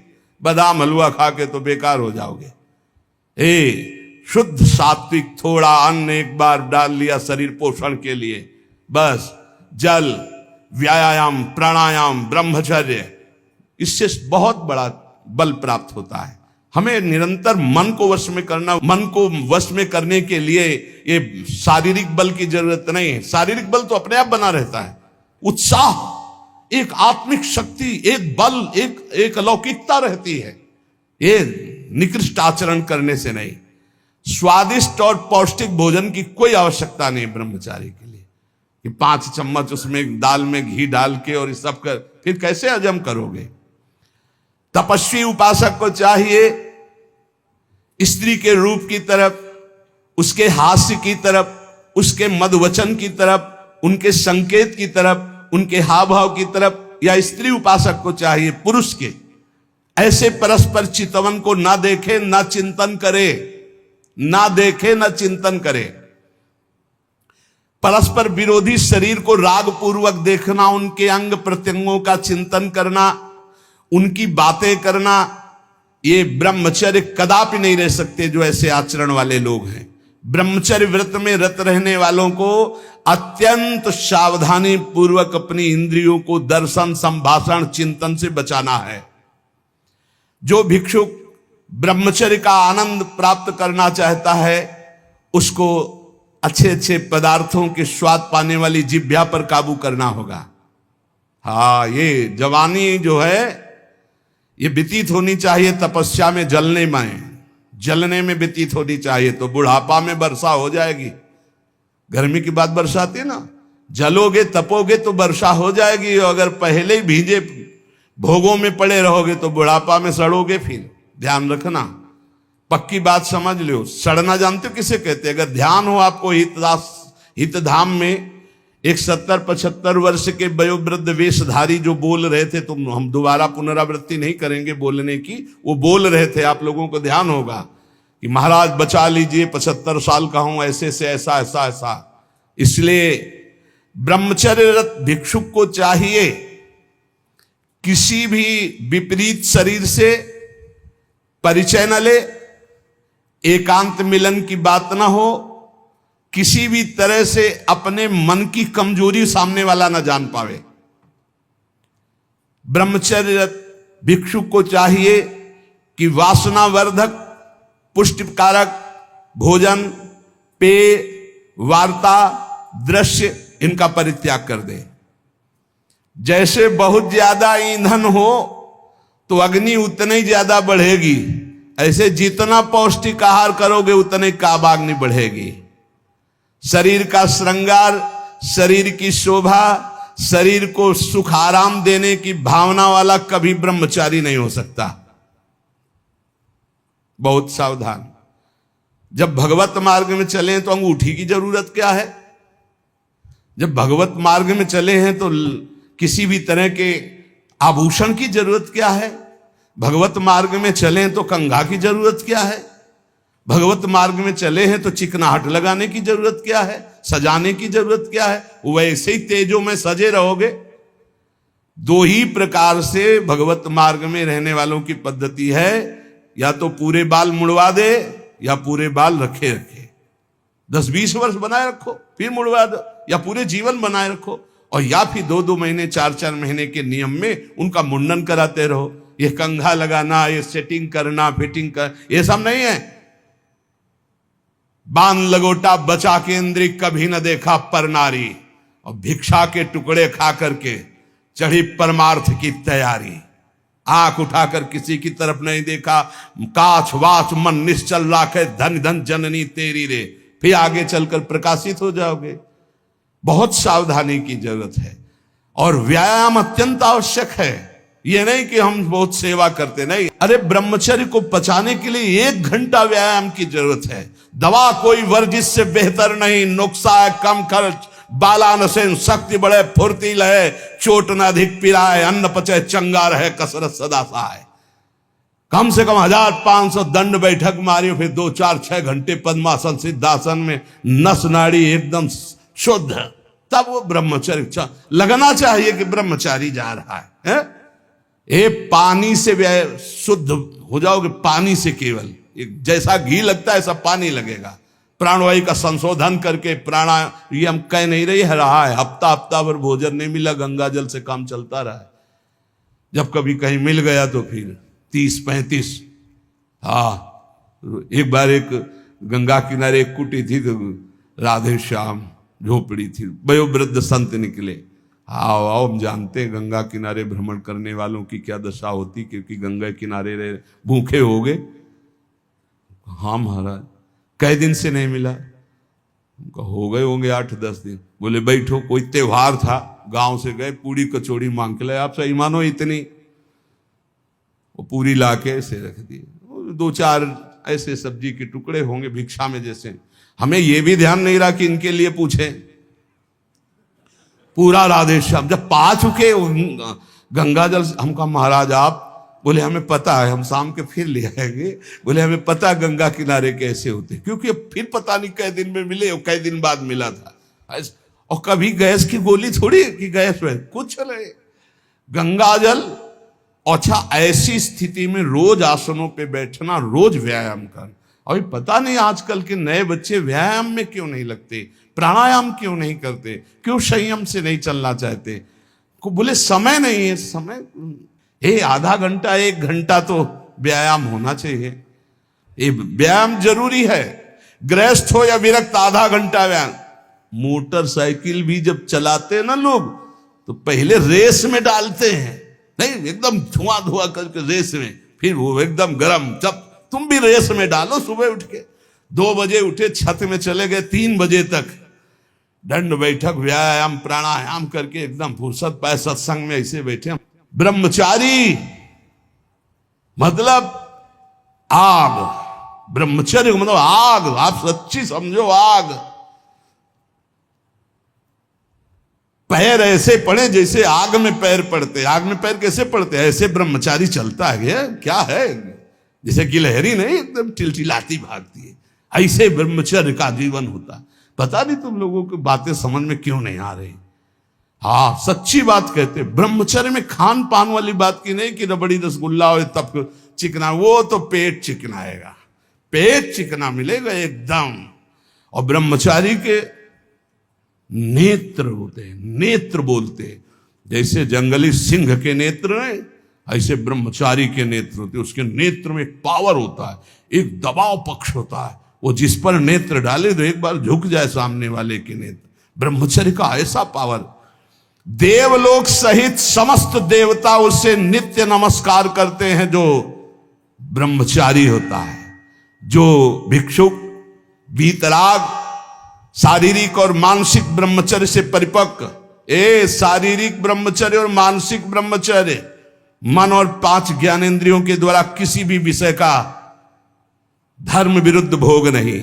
बादाम हलवा खा के तो बेकार हो जाओगे। शुद्ध सात्विक थोड़ा अन्न एक बार डाल लिया शरीर पोषण के लिए, बस जल, व्यायाम, प्राणायाम, ब्रह्मचर्य, इससे बहुत बड़ा बल प्राप्त होता है। हमें निरंतर मन को वश में करना, मन को वश में करने के लिए ये शारीरिक बल की जरूरत नहीं है। शारीरिक बल तो अपने आप बना रहता है। उत्साह, एक आत्मिक शक्ति, एक बल, एक अलौकिकता रहती है। ये निकृष्ट आचरण करने से नहीं। स्वादिष्ट और पौष्टिक भोजन की कोई आवश्यकता नहीं ब्रह्मचारी के लिए कि 5 चम्मच उसमें दाल में घी डाल के और इस सब कर, फिर कैसे हजम करोगे। तपस्वी उपासक को चाहिए स्त्री के रूप की तरफ, उसके हास्य की तरफ, उसके मधुवचन की तरफ, उनके संकेत की तरफ, उनके हाव भाव की तरफ, या स्त्री उपासक को चाहिए पुरुष के ऐसे परस्पर चितवन को ना देखे, ना चिंतन करे, ना देखे, ना चिंतन करे। परस्पर विरोधी शरीर को राग पूर्वक देखना, उनके अंग प्रत्यंगों का चिंतन करना, उनकी बातें करना, ये ब्रह्मचर्य कदापि नहीं रह सकते जो ऐसे आचरण वाले लोग हैं। ब्रह्मचर्य व्रत में रत रहने वालों को अत्यंत सावधानी पूर्वक अपनी इंद्रियों को दर्शन, संभाषण, चिंतन से बचाना है। जो भिक्षुक ब्रह्मचर्य का आनंद प्राप्त करना चाहता है, उसको अच्छे अच्छे पदार्थों के स्वाद पाने वाली जिह्वा पर काबू करना होगा। हाँ, ये जवानी जो है ये व्यतीत होनी चाहिए तपस्या में, जलने में व्यतीत होनी चाहिए। तो बुढ़ापा में वर्षा हो जाएगी। गर्मी की बात वर्षा आती है ना, जलोगे तपोगे तो वर्षा हो जाएगी। अगर पहले ही भीजे भोगों में पड़े रहोगे तो बुढ़ापा में सड़ोगे। फिर ध्यान रखना, पक्की बात समझ लो। सड़ना जानते हो किसे कहते हैं? अगर ध्यान हो आपको हितधाम में, एक 70-75 वर्ष के वयोवृद्ध वेशधारी जो बोल रहे थे, तुम हम दोबारा पुनरावृत्ति नहीं करेंगे बोलने की, वो बोल रहे थे, आप लोगों को ध्यान होगा कि महाराज बचा लीजिए, 75 साल का हूं, ऐसे से ऐसा ऐसा ऐसा। इसलिए ब्रह्मचर्यरत भिक्षुक को चाहिए किसी भी विपरीत शरीर से परिचय न ले, एकांत मिलन की बात ना हो, किसी भी तरह से अपने मन की कमजोरी सामने वाला ना जान पावे। ब्रह्मचर्यरत भिक्षुक को चाहिए कि वासनावर्धक, पुष्टिकारक भोजन, पेय, वार्ता, दृश्य, इनका परित्याग कर दे। जैसे बहुत ज्यादा ईंधन हो तो अग्नि उतनी ही ज्यादा बढ़ेगी, ऐसे जितना पौष्टिक आहार करोगे उतने काबाग्नि बढ़ेगी। शरीर का श्रृंगार, शरीर की शोभा, शरीर को सुख आराम देने की भावना वाला कभी ब्रह्मचारी नहीं हो सकता। बहुत सावधान। जब भगवत मार्ग में चले तो अंगूठी की जरूरत क्या है? जब भगवत मार्ग में चले हैं तो किसी भी तरह के आभूषण की जरूरत क्या है? भगवत मार्ग में चले तो कंघा की जरूरत क्या है? भगवत मार्ग में चले हैं तो चिकनाहट लगाने की जरूरत क्या है? सजाने की जरूरत क्या है? वैसे ही तेजों में सजे रहोगे। दो ही प्रकार से भगवत मार्ग में रहने वालों की पद्धति है, या तो पूरे बाल मुड़वा दे या पूरे बाल रखे रखे। 10-20 वर्ष बनाए रखो, फिर मुड़वा दो, या पूरे जीवन बनाए रखो, और या फिर 2-2 महीने 4-4 महीने के नियम में उनका मुंडन कराते रहो। ये कंघा लगाना, ये सेटिंग करना, फिटिंग कर, ये सब नहीं है। बांध लगोटा बचा केंद्री, कभी न देखा पर नारी, और भिक्षा के टुकड़े खा करके चढ़ी परमार्थ की तैयारी। आंख उठाकर किसी की तरफ नहीं देखा, काछ वाच मन निश्चल राखे, धन धन जननी तेरी रे, फिर आगे चलकर प्रकाशित हो जाओगे। बहुत सावधानी की जरूरत है, और व्यायाम अत्यंत आवश्यक है। ये नहीं कि हम बहुत सेवा करते, नहीं, अरे ब्रह्मचर्य को पचाने के लिए 1 घंटा व्यायाम की जरूरत है। दवा कोई वर्जिश से बेहतर नहीं, नुक्सा है कम खर्च, बालानसेन शक्ति बढ़े, फुर्ती लहे, चोट न अधिक पिराए, अन्न पचे चंगा रहे, कसरत सदा सहाय। कम से कम 1500 दंड बैठक मारियो, फिर 2-4-6 घंटे पद्मासन सिद्धासन में नस नाड़ी एकदम शुद्ध, तब वो ब्रह्मचर्य लगना चाहिए कि ब्रह्मचारी जा रहा है। ये पानी से शुद्ध हो जाओगे, पानी से केवल, जैसा घी लगता है ऐसा पानी लगेगा। प्राणवायु का संशोधन करके प्राणायाम कह नहीं रहा है, हफ्ता भर भोजन नहीं मिला, गंगा जल से काम चलता रहा है। जब कभी कहीं मिल गया तो फिर 30-35। एक बार एक गंगा किनारे एक कुटी थी, तो राधे श्याम झोपड़ी थी, वयोवृद्ध संत निकले। आओ हम जानते हैं गंगा किनारे भ्रमण करने वालों की क्या दशा होती, क्योंकि गंगा किनारे रहे भूखे हो गए। हाँ महाराज, कई दिन से नहीं मिला? हो गए होंगे 8-10 दिन। बोले बैठो, कोई त्योहार था, गांव से गए, पूरी कचौड़ी मांग के लाए। आप सही मानो इतनी, वो पूरी ला के ऐसे रख दिए, 2-4 ऐसे सब्जी के टुकड़े होंगे भिक्षा में जैसे। हमें यह भी ध्यान नहीं रहा कि इनके लिए पूछे। पूरा राधे श्याम जब पा चुके गंगा जल, हम कहा महाराज आप, बोले हमें पता है, हम शाम के फिर ले आएंगे। बोले हमें पता गंगा किनारे कैसे होते, क्योंकि अब फिर पता नहीं कई दिन में मिले और कई दिन बाद मिला था। और कभी गैस की गोली थोड़ी कि गैस में कुछ नहीं, गंगा जल। अच्छा, ऐसी स्थिति में रोज आसनों पे बैठना, रोज व्यायाम करना। अभी पता नहीं आजकल के नए बच्चे व्यायाम में क्यों नहीं लगते, प्राणायाम क्यों नहीं करते, क्यों संयम से नहीं चलना चाहते। को बोले समय नहीं है, समय आधा घंटा 1 घंटा तो व्यायाम होना चाहिए। ये व्यायाम जरूरी है, गृहस्थ हो या विरक्त, आधा घंटा व्यायाम। मोटरसाइकिल भी जब चलाते हैं ना लोग, तो पहले रेस में डालते हैं, नहीं एकदम धुआं करके रेस में, फिर वो एकदम गर्म। जब तुम भी रेस में डालो, सुबह उठ के 2 बजे उठे, छत में चले गए, 3 बजे तक दंड बैठक व्यायाम प्राणायाम करके एकदम फुर्सत पाए, सत्संग में ऐसे बैठे। ब्रह्मचारी मतलब आग, ब्रह्मचर्य मतलब आग, आप सच्ची समझो आग। पैर ऐसे पड़े जैसे आग में पैर पड़ते। आग में पैर कैसे पड़ते? ऐसे ब्रह्मचारी चलता है, क्या है, जैसे गिलहरी नहीं एकदम टिलटिलाती भागती है, ऐसे ब्रह्मचर्य का जीवन होता। पता नहीं तुम लोगों की बातें समझ में क्यों नहीं आ रही। हाँ, सच्ची बात कहते, ब्रह्मचर्य में खान पान वाली बात की नहीं कि रबड़ी रसगुल्ला हो तब चिकना, वो तो पेट चिकनाएगा, पेट चिकना मिलेगा एकदम। और ब्रह्मचारी के नेत्र होते हैं, नेत्र बोलते हैं, जैसे जंगली सिंह के नेत्र हैं, ऐसे ब्रह्मचारी के नेत्र होते हैं। उसके नेत्र में एक पावर होता है, एक दबाव पक्ष होता है, वो जिस पर नेत्र डाले तो एक बार झुक जाए सामने वाले के नेत्र। ब्रह्मचर्य का ऐसा पावर, देवलोक सहित समस्त देवता उससे नित्य नमस्कार करते हैं जो ब्रह्मचारी होता है। जो भिक्षुक वीतराग शारीरिक और मानसिक ब्रह्मचर्य से परिपक्व, शारीरिक ब्रह्मचर्य और मानसिक ब्रह्मचर्य, मन और 5 ज्ञानेंद्रियों के द्वारा किसी भी विषय का धर्म विरुद्ध भोग नहीं,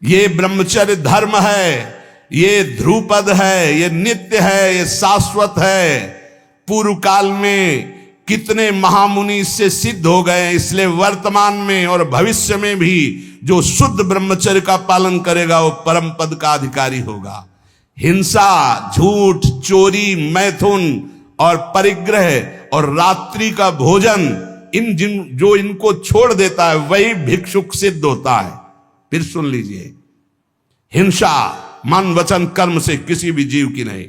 ये ब्रह्मचर्य धर्म है, ये ध्रुपद है, ये नित्य है, ये शाश्वत है। पूर्व काल में कितने महामुनि इससे सिद्ध हो गए, इसलिए वर्तमान में और भविष्य में भी जो शुद्ध ब्रह्मचर्य का पालन करेगा वो परम पद का अधिकारी होगा। हिंसा, झूठ, चोरी, मैथुन और परिग्रह और रात्रि का भोजन, जो इनको छोड़ देता है वही भिक्षुक सिद्ध होता है। फिर सुन लीजिए, हिंसा मन वचन कर्म से किसी भी जीव की नहीं,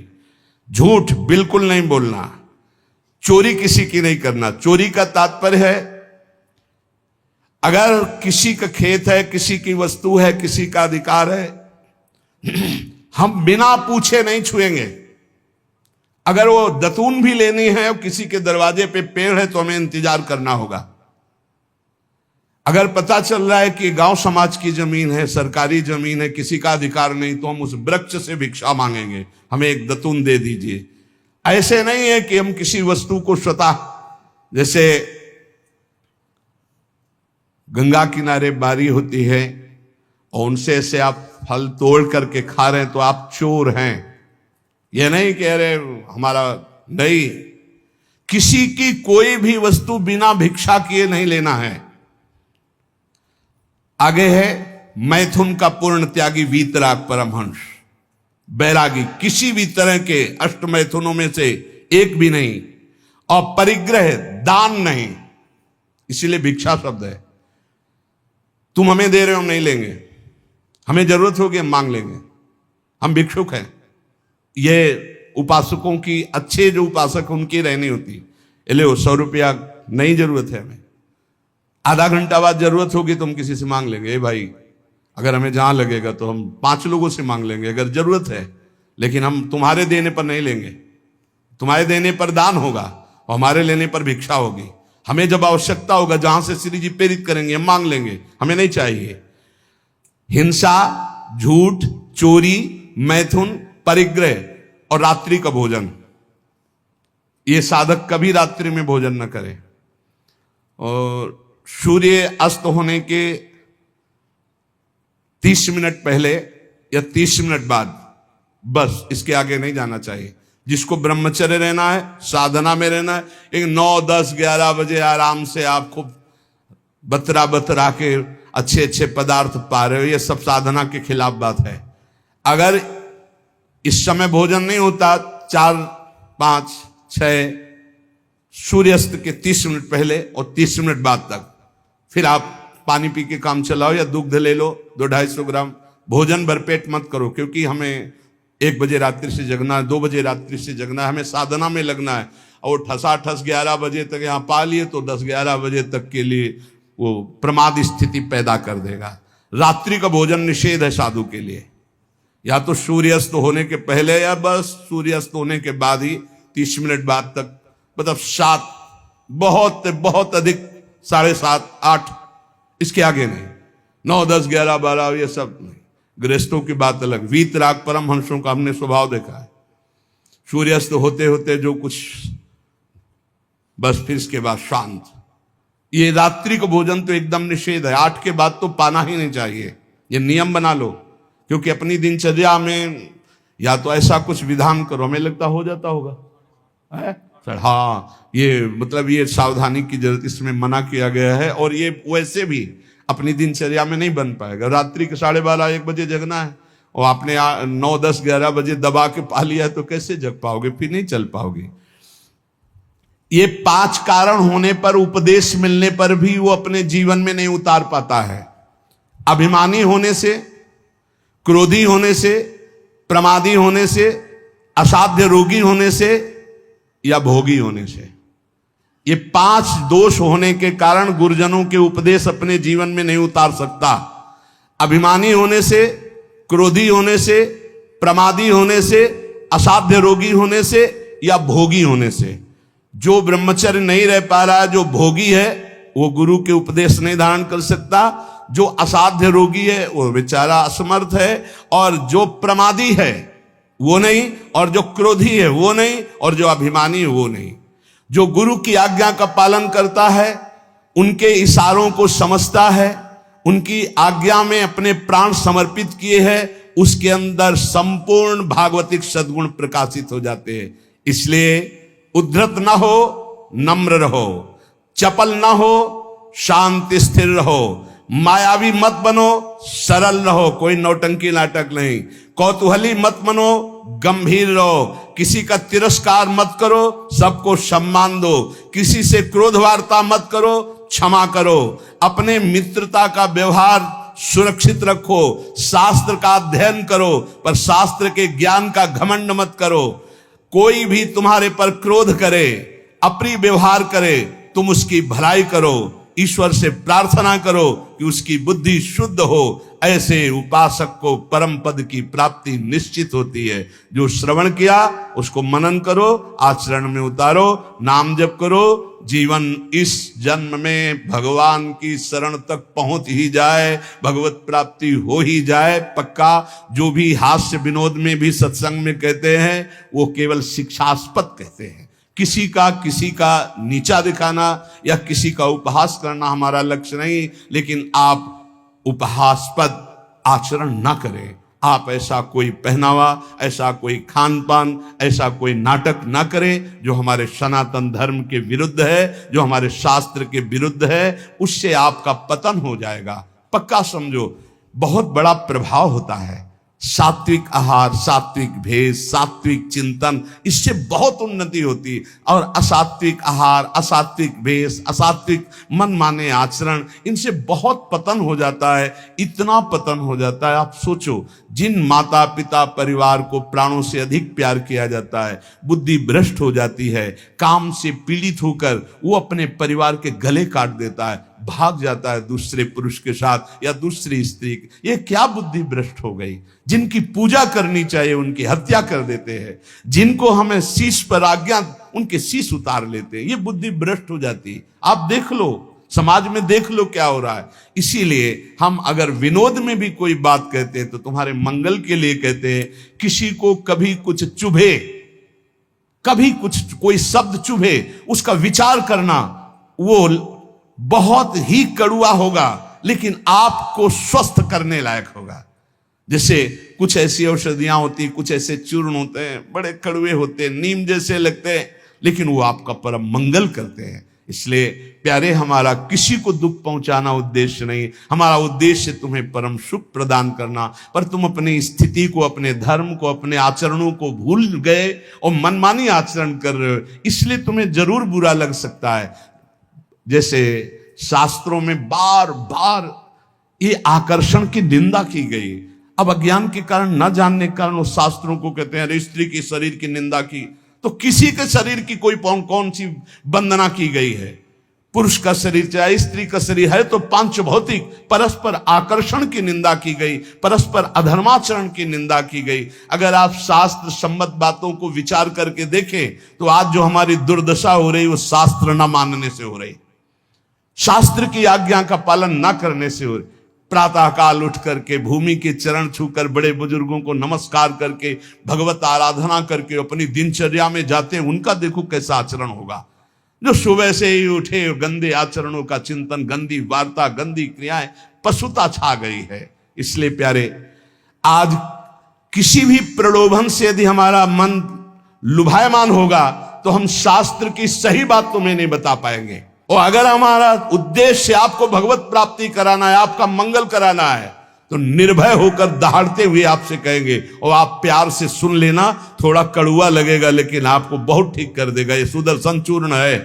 झूठ बिल्कुल नहीं बोलना, चोरी किसी की नहीं करना। चोरी का तात्पर्य है अगर किसी का खेत है, किसी की वस्तु है, किसी का अधिकार है, हम बिना पूछे नहीं छुएंगे। अगर वो दतून भी लेनी है और किसी के दरवाजे पे पेड़ है तो हमें इंतजार करना होगा। अगर पता चल रहा है कि गांव समाज की जमीन है, सरकारी जमीन है, किसी का अधिकार नहीं, तो हम उस वृक्ष से भिक्षा मांगेंगे, हमें एक दतून दे दीजिए। ऐसे नहीं है कि हम किसी वस्तु को स्वतः, जैसे गंगा किनारे बारी होती है और उनसे ऐसे आप फल तोड़ करके खा रहे हैं तो आप चोर हैं। यह नहीं कह रहे हमारा, नहीं, किसी की कोई भी वस्तु बिना भिक्षा किए नहीं लेना है। आगे है मैथुन का पूर्ण त्यागी वीतराग परमहंस, बैरागी, किसी भी तरह के अष्ट मैथुनों में से एक भी नहीं, और परिग्रह दान नहीं, इसीलिए भिक्षा शब्द है। तुम हमें दे रहे हो हम नहीं लेंगे, हमें जरूरत होगी हम मांग लेंगे, हम भिक्षुक हैं। ये उपासकों की, अच्छे जो उपासक उनकी रहनी होती, ले 100 रुपया नहीं जरूरत है, हमें आधा घंटा बाद जरूरत होगी तो हम किसी से मांग लेंगे, ए भाई अगर हमें जहां लगेगा तो हम 5 लोगों से मांग लेंगे अगर जरूरत है, लेकिन हम तुम्हारे देने पर नहीं लेंगे। तुम्हारे देने पर दान होगा और हमारे लेने पर भिक्षा होगी। हमें जब आवश्यकता होगा, जहां से श्री जी प्रेरित करेंगे हम मांग लेंगे, हमें नहीं चाहिए। हिंसा, झूठ, चोरी, मैथुन, परिग्रह और रात्रि का भोजन, ये साधक कभी रात्रि में भोजन न करे। और सूर्य अस्त होने के 30 मिनट पहले या 30 मिनट बाद, बस इसके आगे नहीं जाना चाहिए। जिसको ब्रह्मचर्य रहना है, साधना में रहना है, एक 9, 10, 11 बजे आराम से आप खूब बतरा बतरा के अच्छे अच्छे पदार्थ पा रहे हो, ये सब साधना के खिलाफ बात है। अगर इस समय भोजन नहीं होता, 4, 5, 6 सूर्यास्त के 30 मिनट पहले और 30 मिनट बाद तक, फिर आप पानी पी के काम चलाओ या दुग्ध ले लो 200-250 ग्राम। भोजन भरपेट मत करो, क्योंकि हमें 1 बजे रात्रि से जगना है, 2 बजे रात्रि से जगना है, हमें साधना में लगना है। और ठसाठस 11 बजे तक यहाँ पा लिए तो 10-11 बजे तक के लिए वो प्रमाद स्थिति पैदा कर देगा। रात्रि का भोजन निषेध है साधु के लिए, या तो सूर्यास्त होने के पहले या बस सूर्यास्त होने के बाद ही 30 मिनट बाद तक, मतलब 7, बहुत बहुत अधिक 7:30, 8, इसके आगे नहीं। 9, 10, 11, 12 ये सब नहीं। गृहस्थों की बात अलग। वीतराग परमहंसों का हमने स्वभाव देखा है, सूर्यास्त होते होते जो कुछ, बस फिर इसके बाद शांत। ये रात्रि को भोजन तो एकदम निषेध है, 8 के बाद तो पाना ही नहीं चाहिए। ये नियम बना लो, क्योंकि अपनी दिनचर्या में या तो ऐसा कुछ विधान करो, हमें लगता हो जाता होगा है सर, हाँ ये मतलब ये सावधानी की जरूरत, इसमें मना किया गया है। और ये वैसे भी अपनी दिनचर्या में नहीं बन पाएगा। रात्रि के 12:30, 1 बजे जगना है और आपने 9, 10, 11 बजे दबा के पा लिया है तो कैसे जग पाओगे, फिर नहीं चल पाओगे। ये 5 कारण होने पर, उपदेश मिलने पर भी वो अपने जीवन में नहीं उतार पाता है। अभिमानी होने से, क्रोधी होने से, प्रमादी होने से, असाध्य रोगी होने से या भोगी होने से, ये 5 दोष होने के कारण गुरुजनों के उपदेश अपने जीवन में नहीं उतार सकता। अभिमानी होने से, क्रोधी होने से, प्रमादी होने से, असाध्य रोगी होने से या भोगी होने से। जो ब्रह्मचर्य नहीं रह पा रहा है, जो भोगी है, वो गुरु के उपदेश नहीं धारण कर सकता। जो असाध्य रोगी है वो बेचारा असमर्थ है, और जो प्रमादी है वो नहीं, और जो क्रोधी है वो नहीं, और जो अभिमानी है वो नहीं। जो गुरु की आज्ञा का पालन करता है, उनके इशारों को समझता है, उनकी आज्ञा में अपने प्राण समर्पित किए हैं, उसके अंदर संपूर्ण भागवतिक सद्गुण प्रकाशित हो जाते हैं। इसलिए उद्धत ना हो, नम्र रहो, चपल ना हो, शांति स्थिर रहो, मायावी मत बनो, सरल रहो, कोई नौटंकी नाटक नहीं, कौतूहली मत बनो, गंभीर रहो, किसी का तिरस्कार मत करो, सबको सम्मान दो, किसी से क्रोध वार्ता मत करो, क्षमा करो, अपने मित्रता का व्यवहार सुरक्षित रखो, शास्त्र का अध्ययन करो, पर शास्त्र के ज्ञान का घमंड मत करो। कोई भी तुम्हारे पर क्रोध करे, अप्रिय व्यवहार करे, तुम उसकी भलाई करो, ईश्वर से प्रार्थना करो कि उसकी बुद्धि शुद्ध हो। ऐसे उपासक को परम पद की प्राप्ति निश्चित होती है। जो श्रवण किया उसको मनन करो, आचरण में उतारो, नाम जप करो, जीवन इस जन्म में भगवान की शरण तक पहुंच ही जाए, भगवत प्राप्ति हो ही जाए पक्का। जो भी हास्य विनोद में भी सत्संग में कहते हैं वो केवल शिक्षास्पद कहते हैं। किसी का नीचा दिखाना या किसी का उपहास करना हमारा लक्ष्य नहीं, लेकिन आप उपहासपद आचरण ना करें। आप ऐसा कोई पहनावा, ऐसा कोई खान पान, ऐसा कोई नाटक ना करें जो हमारे सनातन धर्म के विरुद्ध है, जो हमारे शास्त्र के विरुद्ध है। उससे आपका पतन हो जाएगा, पक्का समझो। बहुत बड़ा प्रभाव होता है सात्विक आहार, सात्विक भेष, सात्विक चिंतन, इससे बहुत उन्नति होती है। और असात्विक आहार, असात्विक भेष, असात्विक मन माने आचरण, इनसे बहुत पतन हो जाता है। इतना पतन हो जाता है, आप सोचो, जिन माता पिता परिवार को प्राणों से अधिक प्यार किया जाता है, बुद्धि भ्रष्ट हो जाती है, काम से पीड़ित होकर वो अपने परिवार के गले काट देता है, भाग जाता है दूसरे पुरुष के साथ या दूसरी स्त्री। ये क्या बुद्धि भ्रष्ट हो गई। जिनकी पूजा करनी चाहिए उनकी हत्या कर देते हैं, जिनको हमें शीश पर आज्ञा उनके शीश उतार लेते हैं। ये बुद्धि भ्रष्ट हो जाती है। आप देख लो, समाज में देख लो क्या हो रहा है। इसीलिए हम अगर विनोद में भी कोई बात कहते हैं तो तुम्हारे मंगल के लिए कहते हैं। किसी को कभी कुछ चुभे, कभी कुछ कोई शब्द चुभे, उसका विचार करना वो बहुत ही कड़वा होगा, लेकिन आपको स्वस्थ करने लायक होगा। जैसे कुछ ऐसी औषधियां होती, कुछ ऐसे चूर्ण होते हैं, बड़े कड़वे होते हैं, नीम जैसे लगते हैं, लेकिन वो आपका परम मंगल करते हैं। इसलिए प्यारे, हमारा किसी को दुख पहुंचाना उद्देश्य नहीं, हमारा उद्देश्य तुम्हें परम सुख प्रदान करना। पर तुम अपनी स्थिति को, अपने धर्म को, अपने आचरणों को भूल गए और मनमानी आचरण कर रहे हो, इसलिए तुम्हें जरूर बुरा लग सकता है। जैसे शास्त्रों में बार बार ये आकर्षण की निंदा की गई। अब अज्ञान के कारण, न जानने के कारण, उस शास्त्रों को कहते हैं अरे स्त्री के शरीर की निंदा की, तो किसी के शरीर की कोई कौन सी वंदना की गई है। पुरुष का शरीर चाहे स्त्री का शरीर है तो पांच भौतिक परस्पर आकर्षण की निंदा की गई, परस्पर अधर्माचरण की निंदा की गई। अगर आप शास्त्र सम्मत बातों को विचार करके देखें तो आज जो हमारी दुर्दशा हो रही वो शास्त्र न मानने से हो रही, शास्त्र की आज्ञा का पालन न करने से हो रही। प्रातः काल उठ करके भूमि के चरण छूकर बड़े बुजुर्गों को नमस्कार करके भगवत आराधना करके अपनी दिनचर्या में जाते हैं, उनका देखो कैसा आचरण होगा। जो सुबह से ही उठे गंदे आचरणों का चिंतन, गंदी वार्ता, गंदी क्रियाएं, पशुता छा गई है। इसलिए प्यारे, आज किसी भी प्रलोभन से यदि हमारा मन लुभायमान होगा तो हम शास्त्र की सही बात तुम्हें नहीं बता पाएंगे। और अगर हमारा उद्देश्य आपको भगवत प्राप्ति कराना है, आपका मंगल कराना है, तो निर्भय होकर दहाड़ते हुए आपसे कहेंगे, और आप प्यार से सुन लेना। थोड़ा कड़वा लगेगा लेकिन आपको बहुत ठीक कर देगा। ये सुदर्शन चूर्ण है,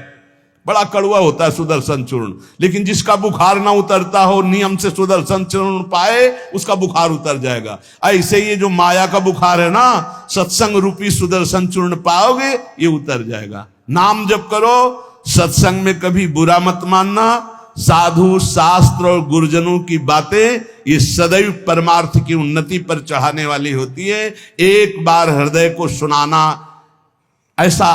बड़ा कड़वा होता है सुदर्शन चूर्ण, लेकिन जिसका बुखार ना उतरता हो, नियम से सुदर्शन चूर्ण पाए, उसका बुखार उतर जाएगा। ऐसे ये जो माया का बुखार है ना, सत्संग रूपी सुदर्शन चूर्ण पाओगे, ये उतर जाएगा। नाम जप करो, सत्संग में कभी बुरा मत मानना। साधु, शास्त्र और गुरुजनों की बातें ये सदैव परमार्थ की उन्नति पर चढ़ाने वाली होती है। एक बार हृदय को सुनाना, ऐसा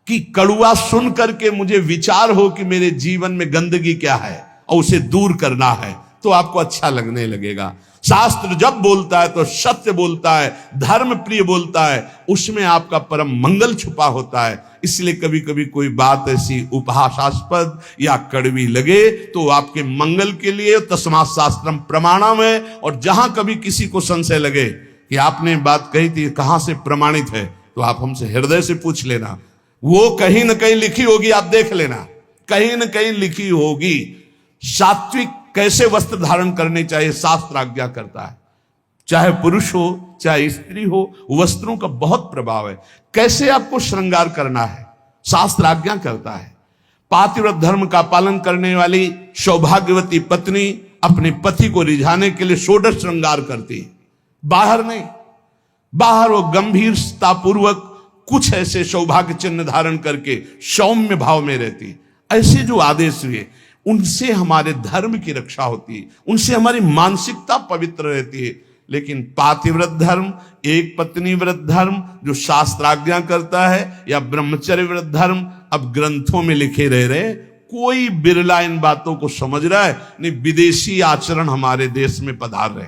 कि कड़वा सुन करके मुझे विचार हो कि मेरे जीवन में गंदगी क्या है और उसे दूर करना है, तो आपको अच्छा लगने लगेगा। शास्त्र जब बोलता है तो सत्य बोलता है, धर्म प्रिय बोलता है, उसमें आपका परम मंगल छुपा होता है। इसलिए कभी कभी कोई बात ऐसी उपहासास्पद या कड़वी लगे तो आपके मंगल के लिए तस्मात् शास्त्रम प्रमाणम है। और जहां कभी किसी को संशय लगे कि आपने बात कही थी कहां से प्रमाणित है, तो आप हमसे हृदय से पूछ लेना। वो कहीं न कहीं लिखी होगी, आप देख लेना, कहीं न कहीं लिखी होगी। सात्विक कैसे वस्त्र धारण करने चाहिए शास्त्र आज्ञा करता है। चाहे पुरुष हो चाहे स्त्री हो, वस्त्रों का बहुत प्रभाव है। कैसे आपको श्रृंगार करना है शास्त्र आज्ञा करता है। पातिव्रत धर्म का पालन करने वाली सौभाग्यवती पत्नी अपने पति को रिझाने के लिए षोडश श्रृंगार करती है, बाहर नहीं। बाहर वो गंभीरता पूर्वक कुछ ऐसे सौभाग्य चिन्ह धारण करके सौम्य भाव में रहती है। ऐसे जो आदेश हुए उनसे हमारे धर्म की रक्षा होती है, उनसे हमारी मानसिकता पवित्र रहती है। लेकिन पातिव्रत धर्म, एक पत्नी व्रत धर्म जो शास्त्राज्ञा करता है, या ब्रह्मचर्य व्रत धर्म अब ग्रंथों में लिखे रह रहे, कोई बिरला इन बातों को समझ रहा है नहीं। विदेशी आचरण हमारे देश में पधार रहे,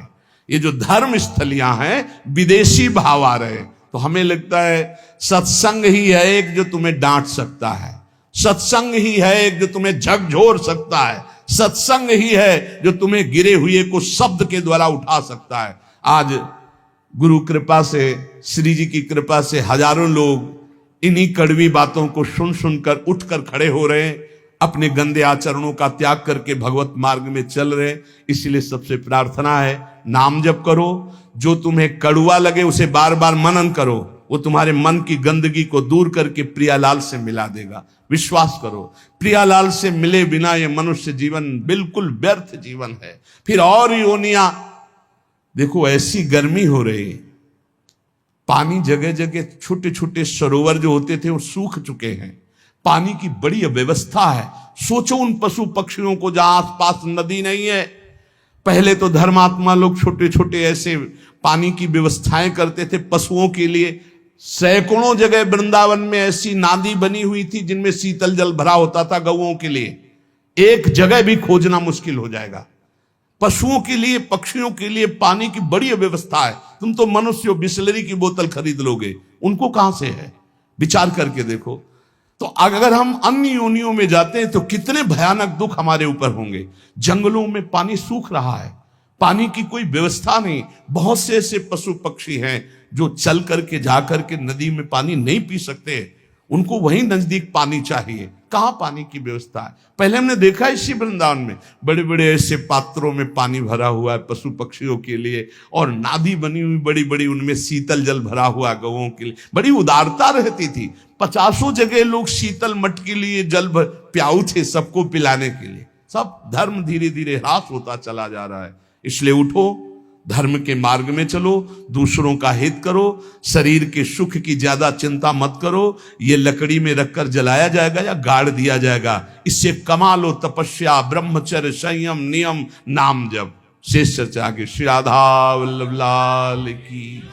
ये जो धर्म स्थलियां हैं विदेशी भाव आ रहे। तो हमें लगता है सत्संग ही है एक जो तुम्हें डांट सकता है, सत्संग ही है एक जो तुम्हें झकझोर सकता है, सत्संग ही है जो तुम्हें गिरे हुए को शब्द के द्वारा उठा सकता है। आज गुरु कृपा से, श्री जी की कृपा से हजारों लोग इन्हीं कड़वी बातों को सुन सुनकर उठकर खड़े हो रहे हैं, अपने गंदे आचरणों का त्याग करके भगवत मार्ग में चल रहे। इसलिए सबसे प्रार्थना है, नाम जप करो, जो तुम्हें कड़वा लगे उसे बार बार मनन करो, वो तुम्हारे मन की गंदगी को दूर करके प्रियालाल से मिला देगा। विश्वास करो, प्रियालाल से मिले बिना ये मनुष्य जीवन बिल्कुल व्यर्थ जीवन है। फिर और योनिया देखो, ऐसी गर्मी हो रही, पानी जगह जगह, छोटे छोटे सरोवर जो होते थे वो सूख चुके हैं, पानी की बड़ी अव्यवस्था है। सोचो उन पशु पक्षियों को जहां आसपास नदी नहीं है। पहले तो धर्मात्मा लोग छोटे छोटे ऐसे पानी की व्यवस्थाएं करते थे पशुओं के लिए। सैकड़ों जगह वृंदावन में ऐसी नादी बनी हुई थी जिनमें शीतल जल भरा होता था गौओं के लिए। एक जगह भी खोजना मुश्किल हो जाएगा। पशुओं के लिए, पक्षियों के लिए पानी की बड़ी व्यवस्था है। तुम तो मनुष्य बिसलरी की बोतल खरीद लोगे, उनको कहां से है? विचार करके देखो। तो अगर हम अन्य योनियों में जाते हैं तो कितने भयानक दुख हमारे ऊपर होंगे। जंगलों में पानी सूख रहा है, पानी की कोई व्यवस्था नहीं। बहुत से ऐसे पशु पक्षी हैं जो चल करके जा करके नदी में पानी नहीं पी सकते, उनको वहीं नजदीक पानी चाहिए। कहां पानी की व्यवस्था है? पहले हमने देखा इसी वृंदावन में बड़े बड़े ऐसे पात्रों में पानी भरा हुआ है पशु पक्षियों के लिए, और नादी बनी हुई बड़ी बड़ी, उनमें शीतल जल भरा हुआ गौओं के लिए। बड़ी उदारता रहती थी। 50 जगह लोग शीतल मट के लिए जल प्याऊ थे सबको पिलाने के लिए। सब धर्म धीरे धीरे ह्रास होता चला जा रहा है। इसलिए उठो, धर्म के मार्ग में चलो, दूसरों का हित करो, शरीर के सुख की ज्यादा चिंता मत करो। ये लकड़ी में रखकर जलाया जाएगा या गाड़ दिया जाएगा, इससे कमा लो तपस्या, ब्रह्मचर्य, संयम, नियम, नाम जप। शेष चर्चा आगे। श्री राधा वल्लभ लाल की।